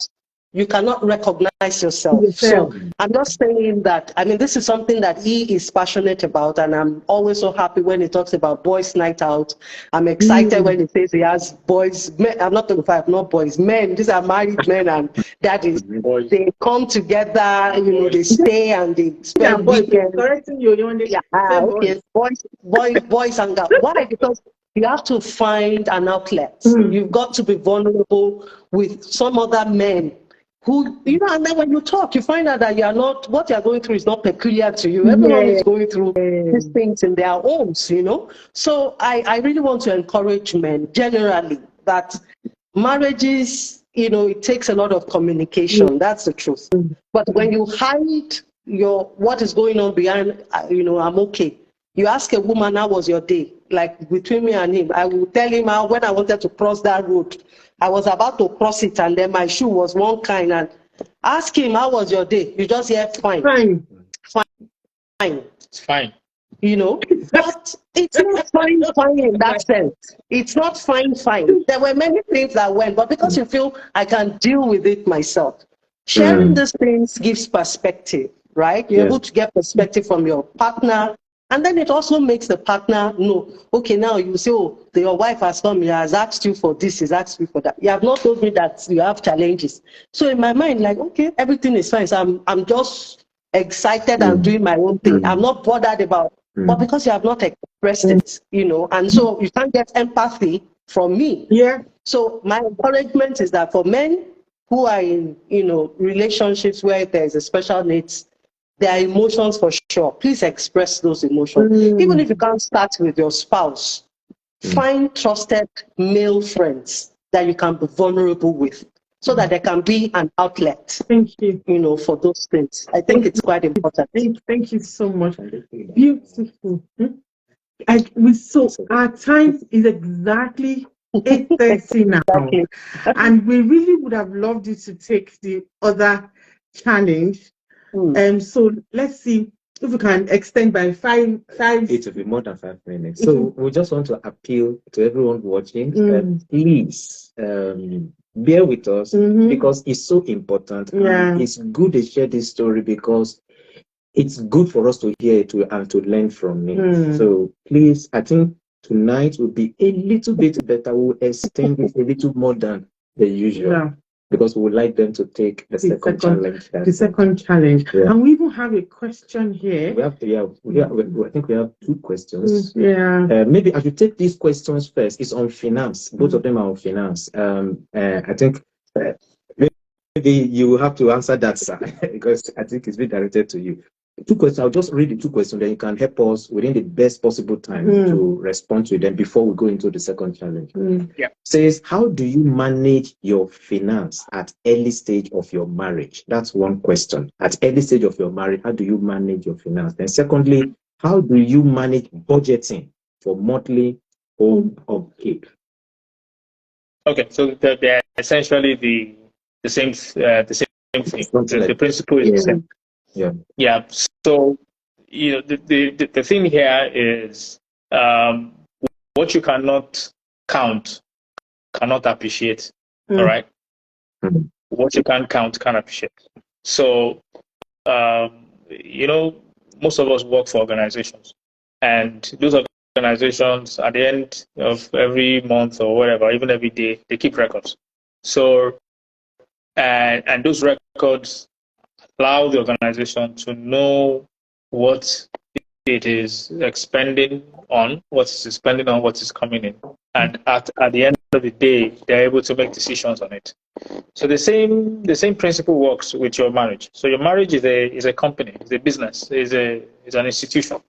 recognize yourself. So I'm just saying that, I mean, this is something that he is passionate about, and I'm always so happy when he talks about boys' night out. I'm excited when he says he has boys, men, I'm not 25, not boys, men, these are married men and daddies. They come together, you know, they stay and they spend weekends. Correcting you, Yewande. Boys and girls. Why? Because you have to find an outlet. You've got to be vulnerable with some other men who, you know, and then when you talk, you find out that you are not, what you're going through is not peculiar to you. Everyone is going through these things in their homes, you know. So I really want to encourage men generally that marriages, you know, it takes a lot of communication. That's the truth. But when you hide what is going on behind, you know, I'm okay. You ask a woman, how was your day? Like between me and him, I will tell him how, when I wanted to cross that road, I was about to cross it and then my shoe was one kind, and ask him, how was your day? You just hear fine. It's fine. You know, but it's not fine in that sense. It's not fine. There were many things that went, but because you feel I can deal with it myself, sharing these things gives perspective, right? You're able to get perspective from your partner. And then it also makes the partner know, okay, now you say, oh, your wife has come, he has asked you for this, he's asked you for that. You have not told me that you have challenges. So in my mind, like, okay, everything is fine. So I'm just excited and doing my own thing. I'm not bothered about, but because you have not expressed it, you know, and so you can't get empathy from me. So my encouragement is that for men who are in, you know, relationships where there's a special needs There are emotions for sure. Please express those emotions. Even if you can't start with your spouse, find trusted male friends that you can be vulnerable with, so that there can be an outlet. Thank you. You know, for those things. I think it's quite important. Thank you so much. Beautiful. So our time is exactly 8:30 now. Exactly. And we really would have loved you to take the other challenge. So let's see if we can extend by five. It will be more than 5 minutes. So we just want to appeal to everyone watching. Please bear with us because it's so important. Yeah. It's good to share this story because it's good for us to hear it and to learn from it. So please, I think tonight will be a little bit better. We'll extend it a little more than the usual because we would like them to take the second challenge. Yeah. And we even have a question here. I think we have 2 questions. Yeah. Maybe I should take these questions first. It's on finance. Both of them are on finance. I think maybe you will have to answer that, sir, because I think it's been directed to you. 2 questions. I'll just read the 2 questions, then you can help us within the best possible time to respond to them before we go into the second challenge. Yeah. Says, how do you manage your finance at early stage of your marriage? That's one question. At early stage of your marriage, how do you manage your finance? Then secondly, how do you manage budgeting for monthly home upkeep? Okay, so they're essentially the same thing. The principle is the same. Yeah. So the thing here is what you cannot count cannot appreciate. All right. What you can't count can't appreciate. So most of us work for organizations, and those organizations at the end of every month or whatever, even every day, they keep records. So and those records allow the organization to know what it is expending on, what is spending on, what is coming in. And at the end of the day, they're able to make decisions on it. So the same principle works with your marriage. So your marriage is a company, is a business, is an institution.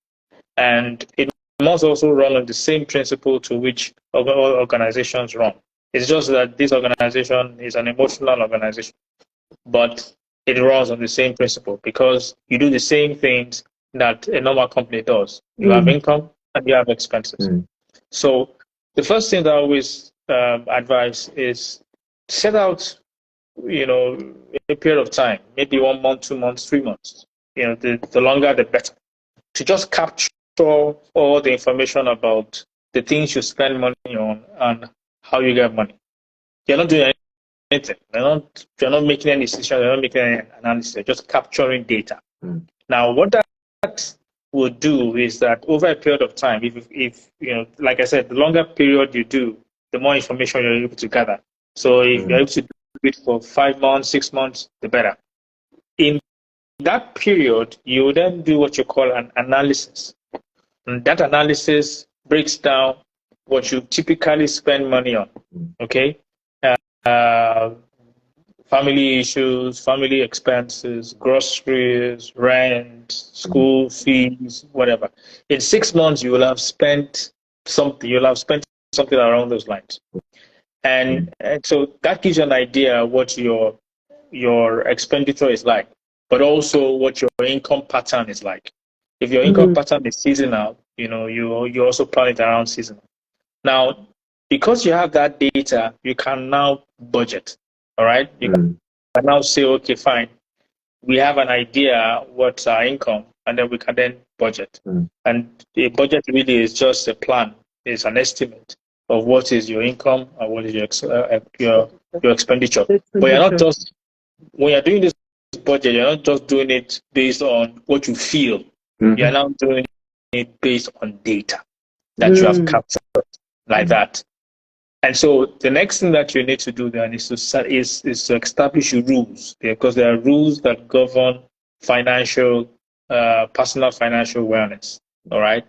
And it must also run on the same principle to which all organizations run. It's just that this organization is an emotional organization, but it runs on the same principle because you do the same things that a normal company does. You have income and you have expenses. So the first thing that I always advise is set out, a period of time, maybe 1 month, 2 months, 3 months. The longer the better, to just capture all the information about the things you spend money on and how you get money. You're not doing anything. You're not making any decisions. You're not making any analysis. You're just capturing data. Now, what that will do is that over a period of time, if like I said, the longer period you do, the more information you're able to gather. So if you're able to do it for 5 months, 6 months, the better. In that period, you will then do what you call an analysis. And that analysis breaks down what you typically spend money on. Okay? Family issues, family expenses, groceries, rent, school fees, whatever. In 6 months, you will have spent something. You'll have spent something around those lines, and so that gives you an idea what your expenditure is like, but also what your income pattern is like. If your income pattern is seasonal, you also plan it around seasonal. Now, because you have that data, you can now budget. All right, you can now say, okay, fine. We have an idea what's our income, and then we can then budget. And a budget really is just a plan. It's an estimate of what is your income and what is your expenditure. But you're not just, when you're doing this budget, you're not just doing it based on what you feel. You're now doing it based on data that you have captured like that. And so the next thing that you need to do then is to establish your rules, because there are rules that govern personal financial wellness. All right.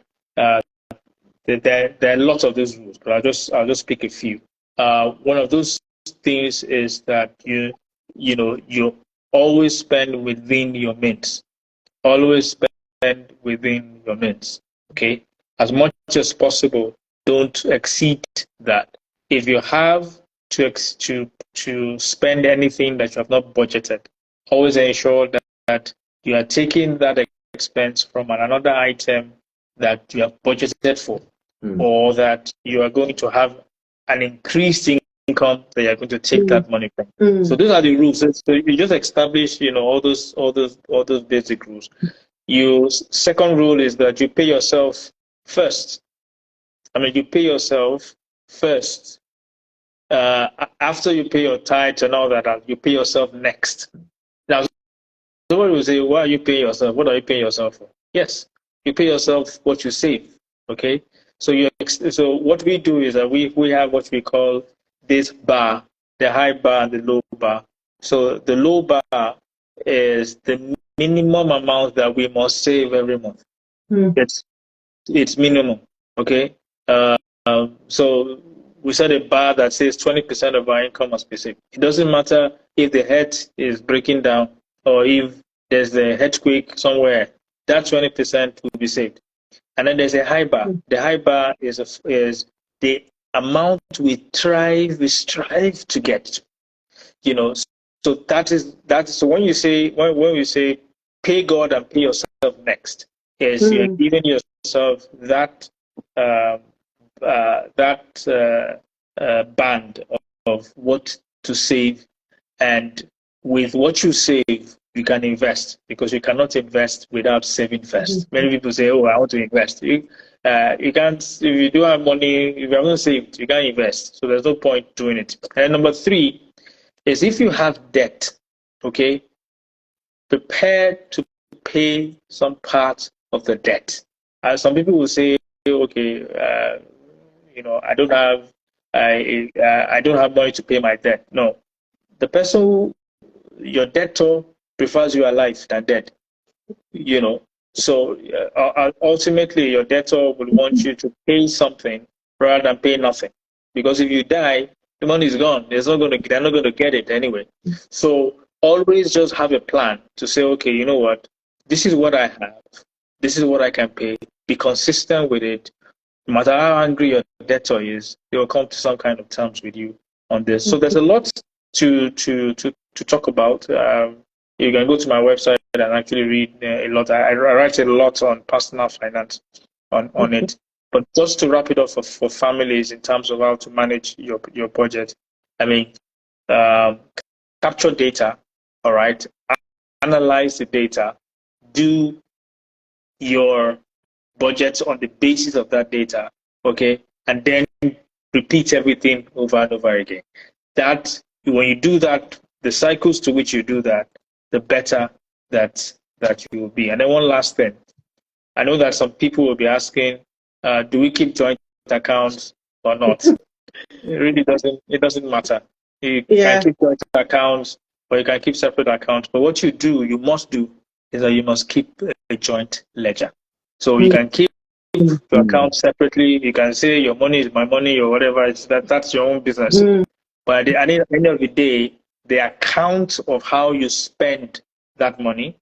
There are lots of those rules, but I'll just pick a few. One of those things is that you always spend within your means. always spend within your means. Okay, as much as possible, don't exceed that. If you have to spend anything that you have not budgeted, always ensure that you are taking that expense from another item that you have budgeted for, or that you are going to have an increased income that you're going to take that money from. So those are the rules. So you just establish, all those basic rules. Second rule is that you pay yourself first. You pay yourself first. After you pay your tithes and all that, you pay yourself next. Now, somebody will say, why are you paying yourself? What are you paying yourself for? Yes, you pay yourself what you save. Okay? So what we do is that we have what we call this bar, the high bar and the low bar. So the low bar is the minimum amount that we must save every month. It's minimum. Okay? So we set a bar that says 20% of our income must be saved. It doesn't matter if the head is breaking down or if there's a earthquake somewhere, that 20% will be saved. And then there's a high bar. The high bar is the amount we strive to get. So so when you say when we say pay God and pay yourself next, is you're giving yourself that band of what to save, and with what you save, you can invest, because you cannot invest without saving first. Many people say, "Oh, I want to invest." You can't if you don't have money. If you haven't saved, you can't invest. So there's no point doing it. And number 3 is, if you have debt, okay, prepare to pay some part of the debt. Some people will say, "Okay, I don't have money to pay my debt." No, the person, your debtor, prefers you alive than dead. So ultimately, your debtor will want you to pay something rather than pay nothing, because if you die, the money is gone. They're not going to get it anyway. So always just have a plan to say, okay, you know what? This is what I have. This is what I can pay. Be consistent with it. No matter how angry your debtor is, they will come to some kind of terms with you on this. So there's a lot to talk about. You can go to my website and actually read a lot. I write a lot on personal finance on it. But just to wrap it up for families in terms of how to manage your budget, capture data, all right? Analyze the data, do your budgets on the basis of that data, okay? And then repeat everything over and over again. That, when you do that, the cycles to which you do that, the better that you will be. And then one last thing. I know that some people will be asking, do we keep joint accounts or not? It really doesn't matter. You can keep joint accounts or you can keep separate accounts. But what you must do is that you must keep a joint ledger. So you can keep your account separately. You can say your money is my money or whatever. That's your own business. But at the end of the day, the account of how you spend that money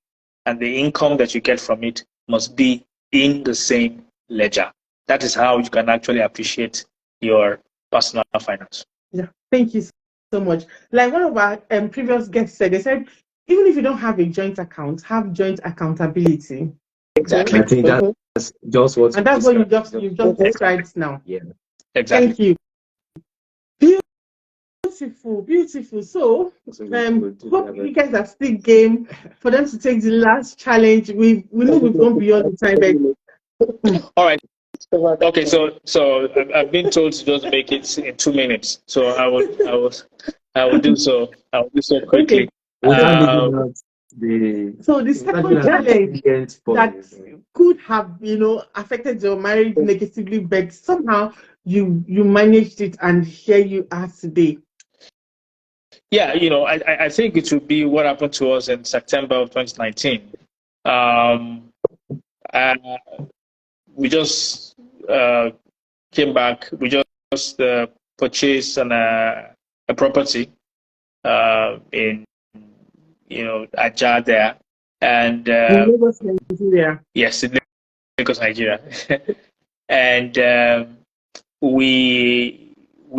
and the income that you get from it must be in the same ledger. That is how you can actually appreciate your personal finance. Yeah, thank you so much. Like one of our previous guests said, they said, even if you don't have a joint account, have joint accountability. Exactly. I think that's just what. And that's what you just described now. Yeah. Exactly. Thank you. Beautiful. So, hope you guys are still game for them to take the last challenge. We know we've gone beyond the time, but all right. Okay, so I've been told to just make it in 2 minutes. So I will do so. I will do so quickly. Okay. So the second challenge that could have, affected your marriage negatively, but somehow you managed it, and here you are today. Yeah, I think it would be what happened to us in September of 2019. We just came back. We just purchased a property in Ajah there, And In Lagos, Nigeria. yes, in Lagos, Nigeria. And we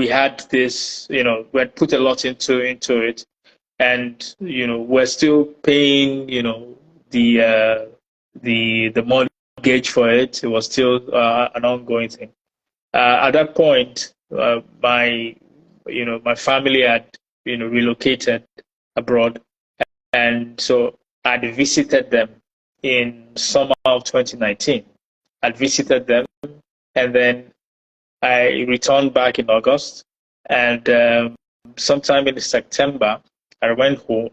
had this, we had put a lot into it, and we're still paying, the mortgage for it. It was still an ongoing thing. At that point, my family had relocated abroad, and so I'd visited them in summer of 2019. I'd visited them, and then I returned back in August, and sometime in September, I went home.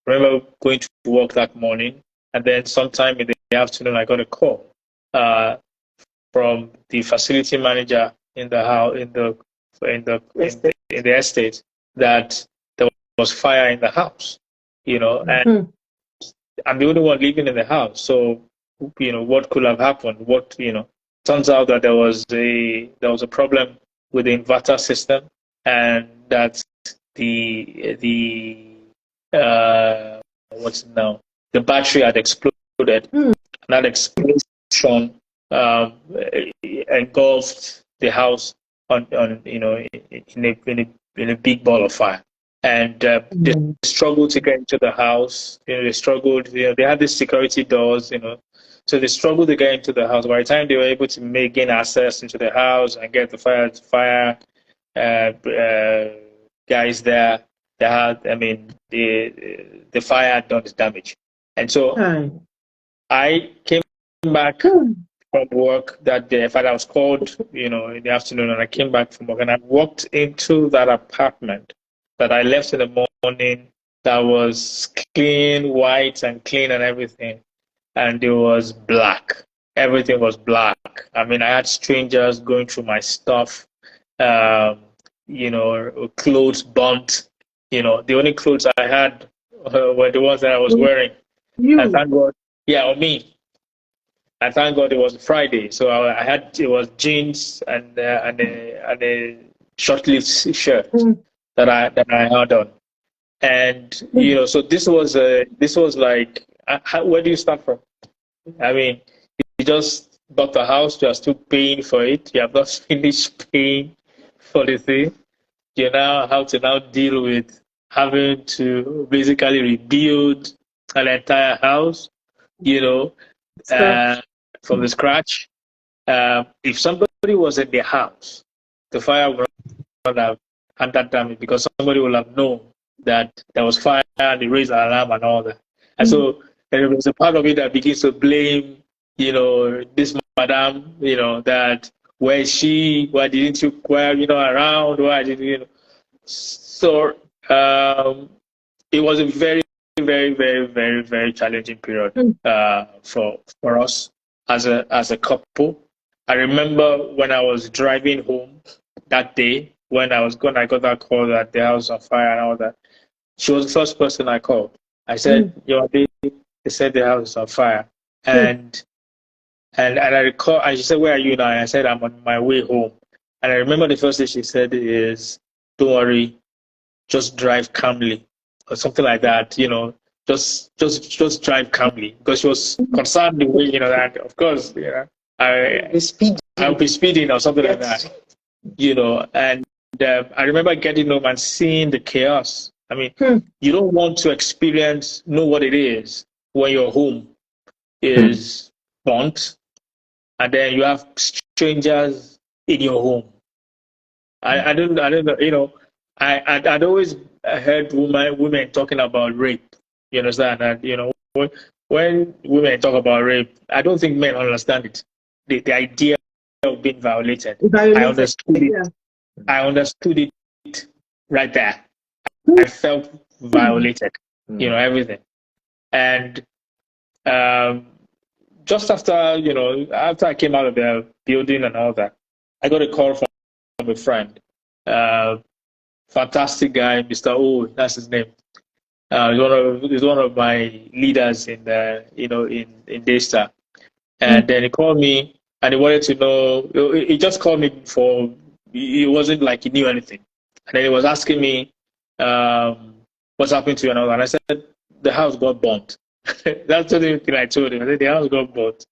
Remember going to work that morning, and then sometime in the afternoon, I got a call from the facility manager in the house, in the estate, that there was fire in the house. And I'm the only one living in the house. So, what could have happened? Turns out that there was a problem with the inverter system, and that the the battery had exploded. And that explosion engulfed the house in a big ball of fire. And they struggled to get into the house. They struggled. They had these security doors. So they struggled to get into the house. By the time they were able to gain access into the house and get the fire guys there, the fire had done its damage. And so I came back from work that day. In fact, I was called, in the afternoon, and I came back from work, and I walked into that apartment that I left in the morning that was clean, white and clean and everything. And it was black. Everything was black. I had strangers going through my stuff, clothes burnt. The only clothes I had were the ones that I was wearing. And thank God, on me. And thank God it was Friday. So it was jeans and a short-sleeved shirt that I had on. And so this was like, where do you start from? You just bought the house, you are still paying for it, you have not finished paying for the thing. You now have to deal with having to basically rebuild an entire house, from the scratch. If somebody was in the house, the fire would not have had that damage, because somebody would have known that there was fire and they raised an alarm and all that. And so there was a part of it that begins to blame, this madam, that where is she? Why didn't you around? Why didn't you? So it was a very, very, very, very, very challenging period for us as a couple. I remember when I was driving home that day, when I got that call that the house was on fire and all that. She was the first person I called. I said, they said the house is on fire. And I recall, and she said, where are you now? And I said, I'm on my way home. And I remember the first thing she said is, don't worry, just drive calmly, or something like that, just drive calmly. Because she was concerned the way, that, of course, I'll be speeding or something like that, and I remember getting home and seeing the chaos. You don't want to know what it is when your home is burnt, and then you have strangers in your home. I don't know, I'd always heard women talking about rape. You understand? And when women talk about rape, I don't think men understand it. The idea of being violated. I understood it. Yeah. I understood it right there. I felt violated, everything. And just after I came out of the building and all that, I got a call from a friend, fantastic guy, Mr. O, that's his name. He's one of my leaders in the in Daystar. And then he called me and he wanted to know. He just called me for. It wasn't like he knew anything. And then he was asking me, what's happening to you and all that. And I said, the house got burnt. That's the only thing I told him. I said, the house got burnt.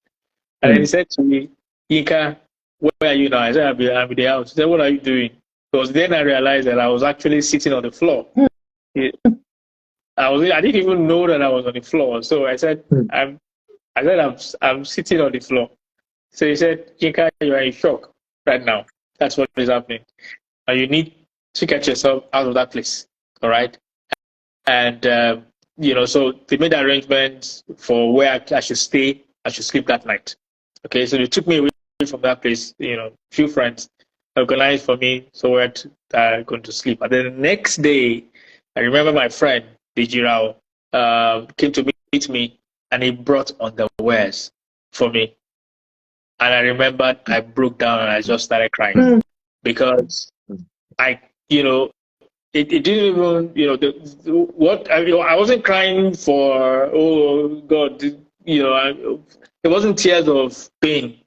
And then he said to me, Yinka, where are you now? I said, I'm in the house. He said, what are you doing? Because then I realized that I was actually sitting on the floor. I didn't even know that I was on the floor. So I said, I'm sitting on the floor. So he said, Yinka, you are in shock right now. That's what is happening. And you need to get yourself out of that place. All right. And, so they made arrangements for where I should stay. I should sleep that night. Okay. So they took me away from that place. Few friends organized for me. So we're going to sleep. And then the next day, I remember my friend, Dijirao, came to meet me and he brought underwears for me. And I remembered I broke down and I just started crying because it didn't even, I wasn't crying for, oh God, it wasn't tears of pain.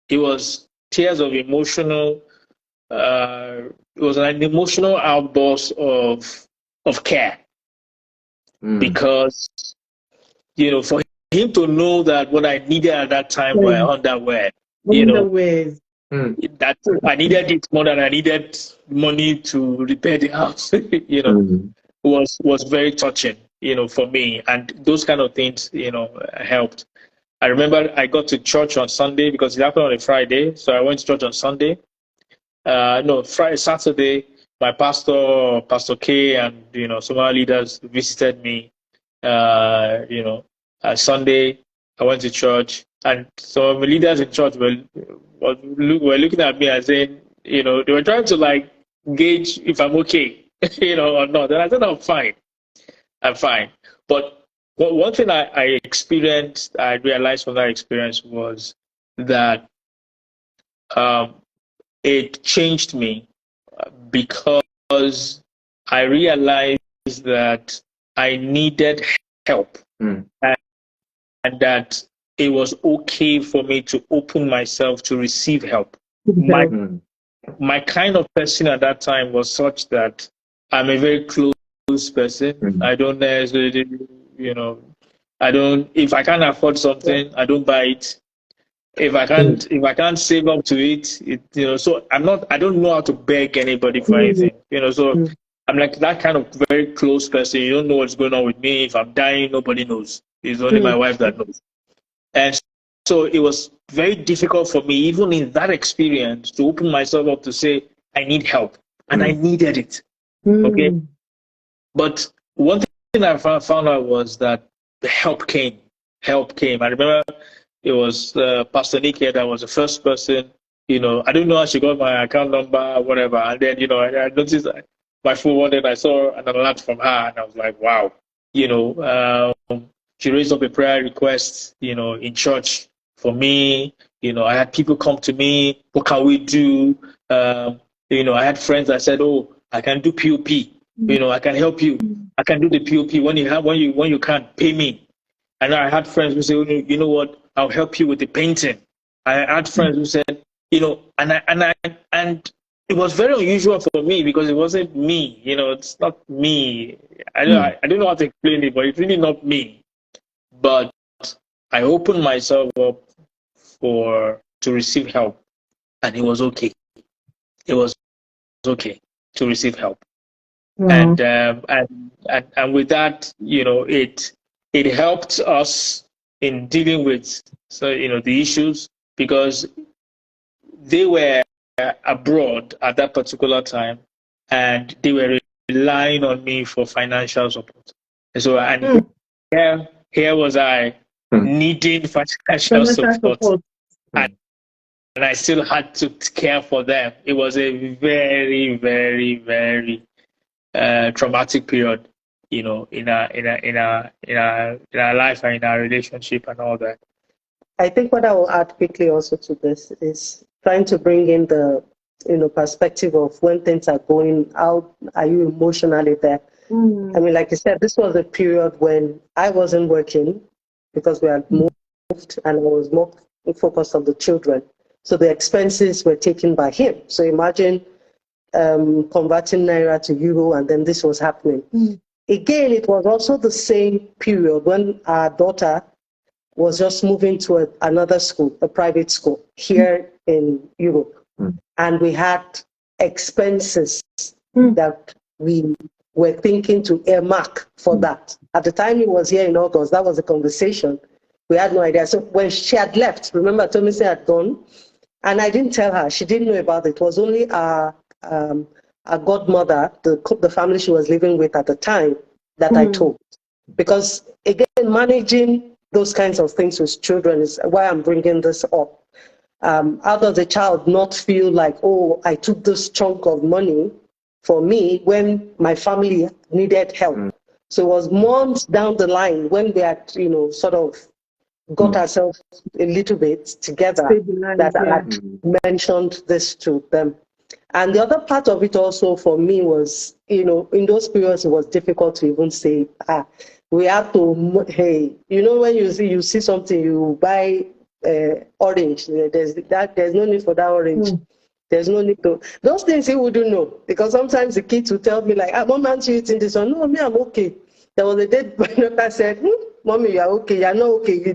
It was tears of emotional, it was an emotional outburst of care. Because, for him to know that what I needed at that time were underwear, that I needed it more than I needed money to repair the house, was very touching, for me. And those kind of things, helped. I remember I got to church on Sunday because it happened on a Friday. So I went to church on Sunday. Saturday, my Pastor K, and some other leaders visited me. Sunday, I went to church, and some of the leaders in church were looking at me and saying, they were trying to gauge if I'm okay, or not. And I said, I'm fine. But one thing I experienced, I realized from that experience was that it changed me because I realized that I needed help and that it was okay for me to open myself to receive help. My kind of person at that time was such that I'm a very close person. I don't necessarily, if I can't afford something, I don't buy it. If I can't save up to it, so I don't know how to beg anybody for anything, so I'm like that kind of very close person. You don't know what's going on with me. If I'm dying, nobody knows. It's only my wife that knows. And so it was very difficult for me, even in that experience, to open myself up to say, I need help. And I needed it. Okay. But one thing I found out was that the help came. I remember it was Pastor Nikki that was the first person. I don't know how she got my account number, whatever. And then, I noticed my phone one day, I saw an alert from her, and I was like, wow. She raised up a prayer request, in church for me. I had people come to me. What can we do? I had friends that said, oh, I can do POP. I can help you. I can do the POP when you can't pay me. And I had friends who said, oh, you know what? I'll help you with the painting. I had friends who said, and it was very unusual for me because it wasn't me. It's not me. I don't know how to explain it, but it's really not me. But I opened myself up to receive help, and it was okay. It was okay to receive help, and with that, it helped us in dealing with the issues because they were abroad at that particular time, and they were relying on me for financial support. And so, here was I needing financial support. And I still had to care for them. It was a very, very, very traumatic period, in our life and in our relationship and all that. I think what I will add quickly also to this is trying to bring in the perspective of when things are going out. Are you emotionally there? I mean, like you said, this was a period when I wasn't working because we had moved and I was more focused on the children. So the expenses were taken by him. So imagine converting Naira to Euro, and then this was happening. Again, it was also the same period when our daughter was just moving to another school, a private school here in Europe. And we had expenses that we were thinking to earmark for that. At the time he was here in August, that was a conversation. We had no idea. So when she had left, remember, Tomisi had gone, and I didn't tell her. She didn't know about it. It was only our godmother, the family she was living with at the time, that I told. Because, again, managing those kinds of things with children is why I'm bringing this up. How does a child not feel like, oh, I took this chunk of money for me when my family needed help? So it was months down the line when we had, sort of got ourselves a little bit together that I had mentioned this to them. And the other part of it also for me was, in those periods it was difficult to even say, we have to, hey, when you see something, you buy orange. There's no need for that orange. There's no need to. Those things he wouldn't know, because sometimes the kids will tell me like, Mom, aren't you eating this one? No, me, I'm okay. There was a day my daughter said, Mommy, you're okay. You're not okay.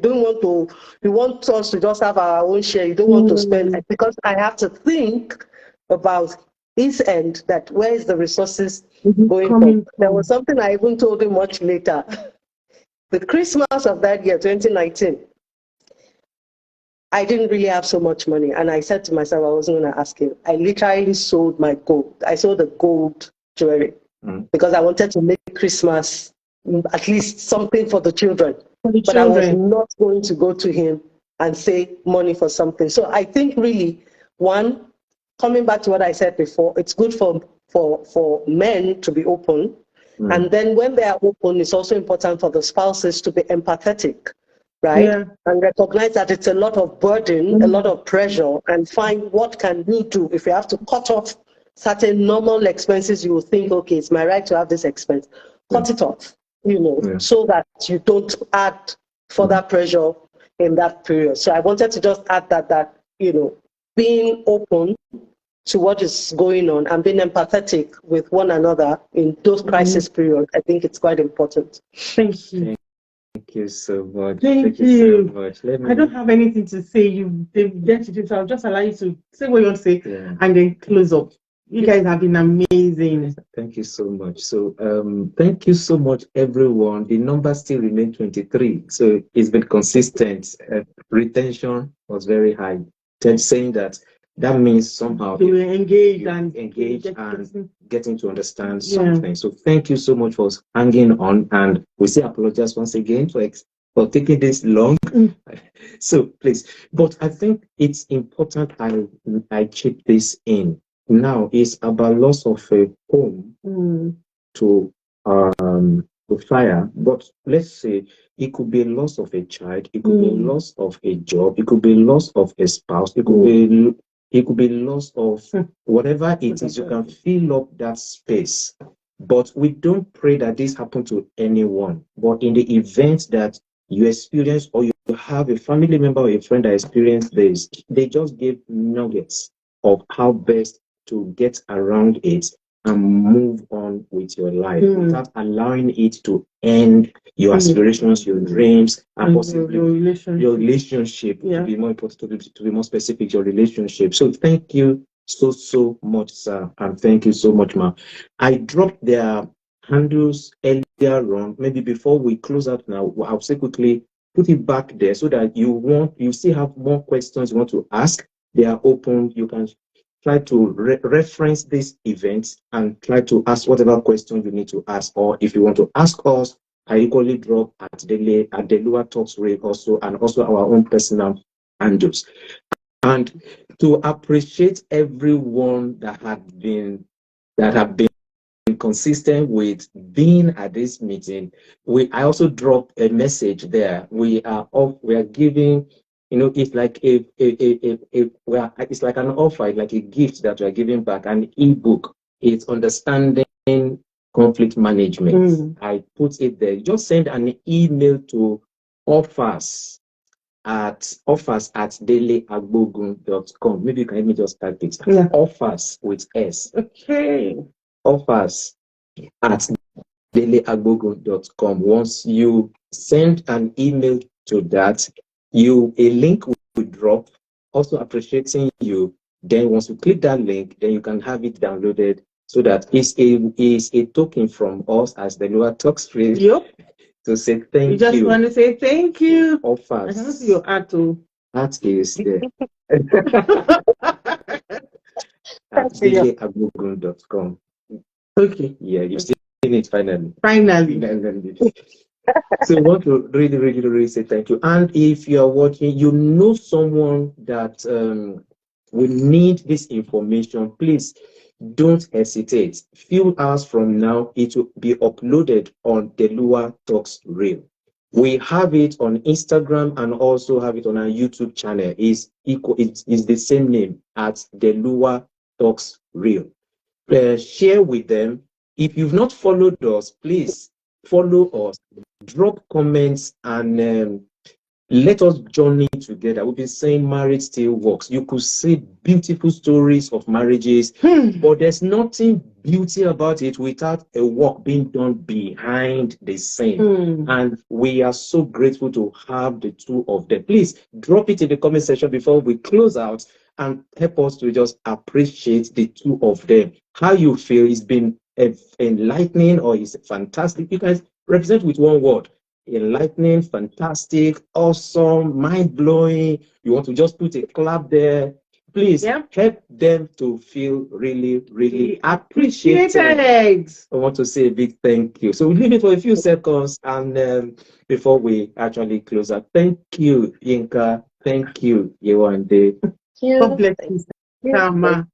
You want us to just have our own share. You don't want to spend, because I have to think about his end, that where is the resources going from. There was something I even told him much later. The Christmas of that year, 2019, I didn't really have so much money. And I said to myself, I wasn't going to ask him. I literally sold my gold. I sold the gold jewelry because I wanted to make Christmas at least something for the children. But I was not going to go to him and say money for something. So I think really, one, coming back to what I said before, it's good for men to be open. And then when they are open, it's also important for the spouses to be empathetic, right? Yeah. And recognize that it's a lot of burden, a lot of pressure, and find what can you do. If you have to cut off certain normal expenses, you will think, okay, it's my right to have this expense. Cut it off, so that you don't add further pressure in that period. So I wanted to just add that being open to what is going on and being empathetic with one another in those crisis periods, I think it's quite important. Thank you. Thank you so much. Thank you so much. I don't have anything to say. They've get to do, so I'll just allow you to say what you want to say and then close up. You guys have been amazing. Thank you so much. So thank you so much, everyone. The number still remains 23. So it's been consistent. Retention was very high. Saying that means somehow you engage and getting to understand something. So thank you so much for hanging on, and we say apologize once again for taking this long. So please, but I think it's important I chip this in. Now it's about loss of a home to fire, but let's say it could be a loss of a child, it could be a loss of a job, it could be a loss of a spouse, it could be loss of whatever it is. You can fill up that space. But we don't pray that this happen to anyone. But in the event that you experience or you have a family member or a friend that experienced this, they just give nuggets of how best to get around it and move on with your life without allowing it to end your aspirations, your dreams, and possibly your relationship. To be more important, to be more specific, your relationship. So thank you so much, sir, and thank you so much, ma. I dropped their handles earlier on. Maybe before we close out now, I'll say quickly put it back there so that you still have more questions you want to ask. They are open. You can try to reference these events and try to ask whatever question you need to ask. Or if you want to ask us, I equally drop at the lower talks rate also, and also our own personal handles. And to appreciate everyone that have been consistent with being at this meeting, I also dropped a message there. We are giving, it's like it's like an offer, like a gift that we are giving back, an ebook. It's understanding conflict management. I put it there. Just send an email to offers at deleagbogun.com. Maybe you can help me just type it. Offers with S. Okay. Offers at deleagbogun.com. Once you send an email to that, a link will drop, also appreciating you. Then once you click that link, then you can have it downloaded, so that it's a token from us as the Lower Talks Radio to say thank you. You just want to say thank you. Offers. I can see your art too. That is there. At deleagbogun.com. Okay. Yeah, you've seen it finally. Finally. So I want to really say thank you. And if you are watching, you know someone that will need this information, please don't hesitate. Few hours from now, it will be uploaded on the Lower Talks Reel. We have it on Instagram and also have it on our YouTube channel. It's the same name, at the Lower Talks Reel. Share with them. If you've not followed us, please follow us. Drop comments and let us journey together. We've been saying marriage still works. You could see beautiful stories of marriages, but there's nothing beauty about it without a work being done behind the scene. And we are so grateful to have the two of them. Please drop it in the comment section before we close out and help us to just appreciate the two of them. How you feel? It's been enlightening, or is fantastic? You guys represent with one word: enlightening, fantastic, awesome, mind-blowing. You want to just put a clap there? Please help them to feel really appreciated. I want to say a big thank you. So we'll leave it for a few seconds, and before we actually close out, thank you, Yinka. Thank you, Yewande. God bless you, Karma.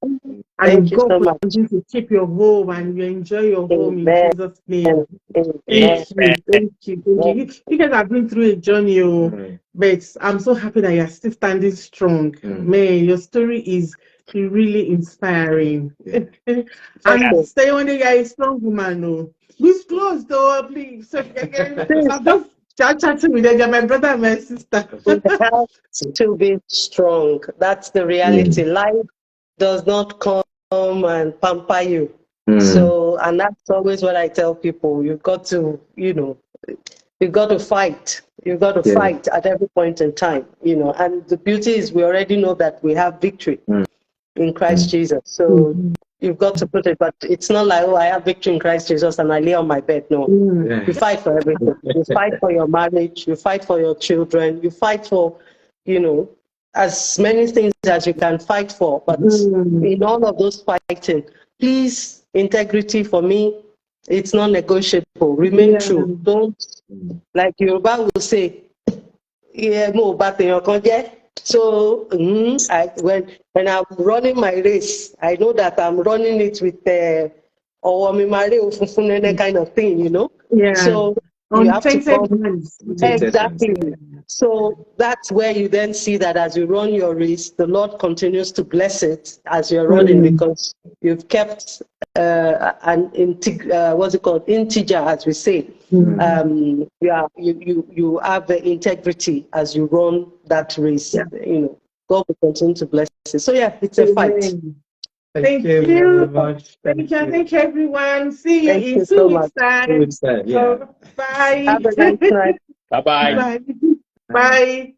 And God will continue to keep your home and you enjoy your home in Jesus' name. Thank you. You guys have been through a journey, but I'm so happy that you're still standing strong. Man, your story is really inspiring. And stay on the guy, a strong woman. Who's close though, please. So I'm just chatting with them. They're my brother and my sister. We have to be strong. That's the reality. Life does not come and pamper you. So, and that's always what I tell people. You've got to, you've got to fight. You've got to fight at every point in time, and the beauty is we already know that we have victory in Christ Jesus. So you've got to put it, but it's not like, oh, I have victory in Christ Jesus and I lay on my bed. No, you fight for everything. You fight for your marriage. You fight for your children. You fight for, as many things as you can fight for. But in all of those fighting, please, integrity for me, it's not negotiable. Remain true. Don't, like Yoruba will say, so when I'm running my race, I know that I'm running it with kind of thing, So you have to come. Exactly. So that's where you then see that as you run your race, the Lord continues to bless it as you're running, because you've kept an integer, as we say. You have the integrity as you run that race. God will continue to bless it. So it's a fight. Thank you very much. Thank you, everyone. See you in 2 weeks' time. Bye. Have a nice night. Bye-bye. Bye.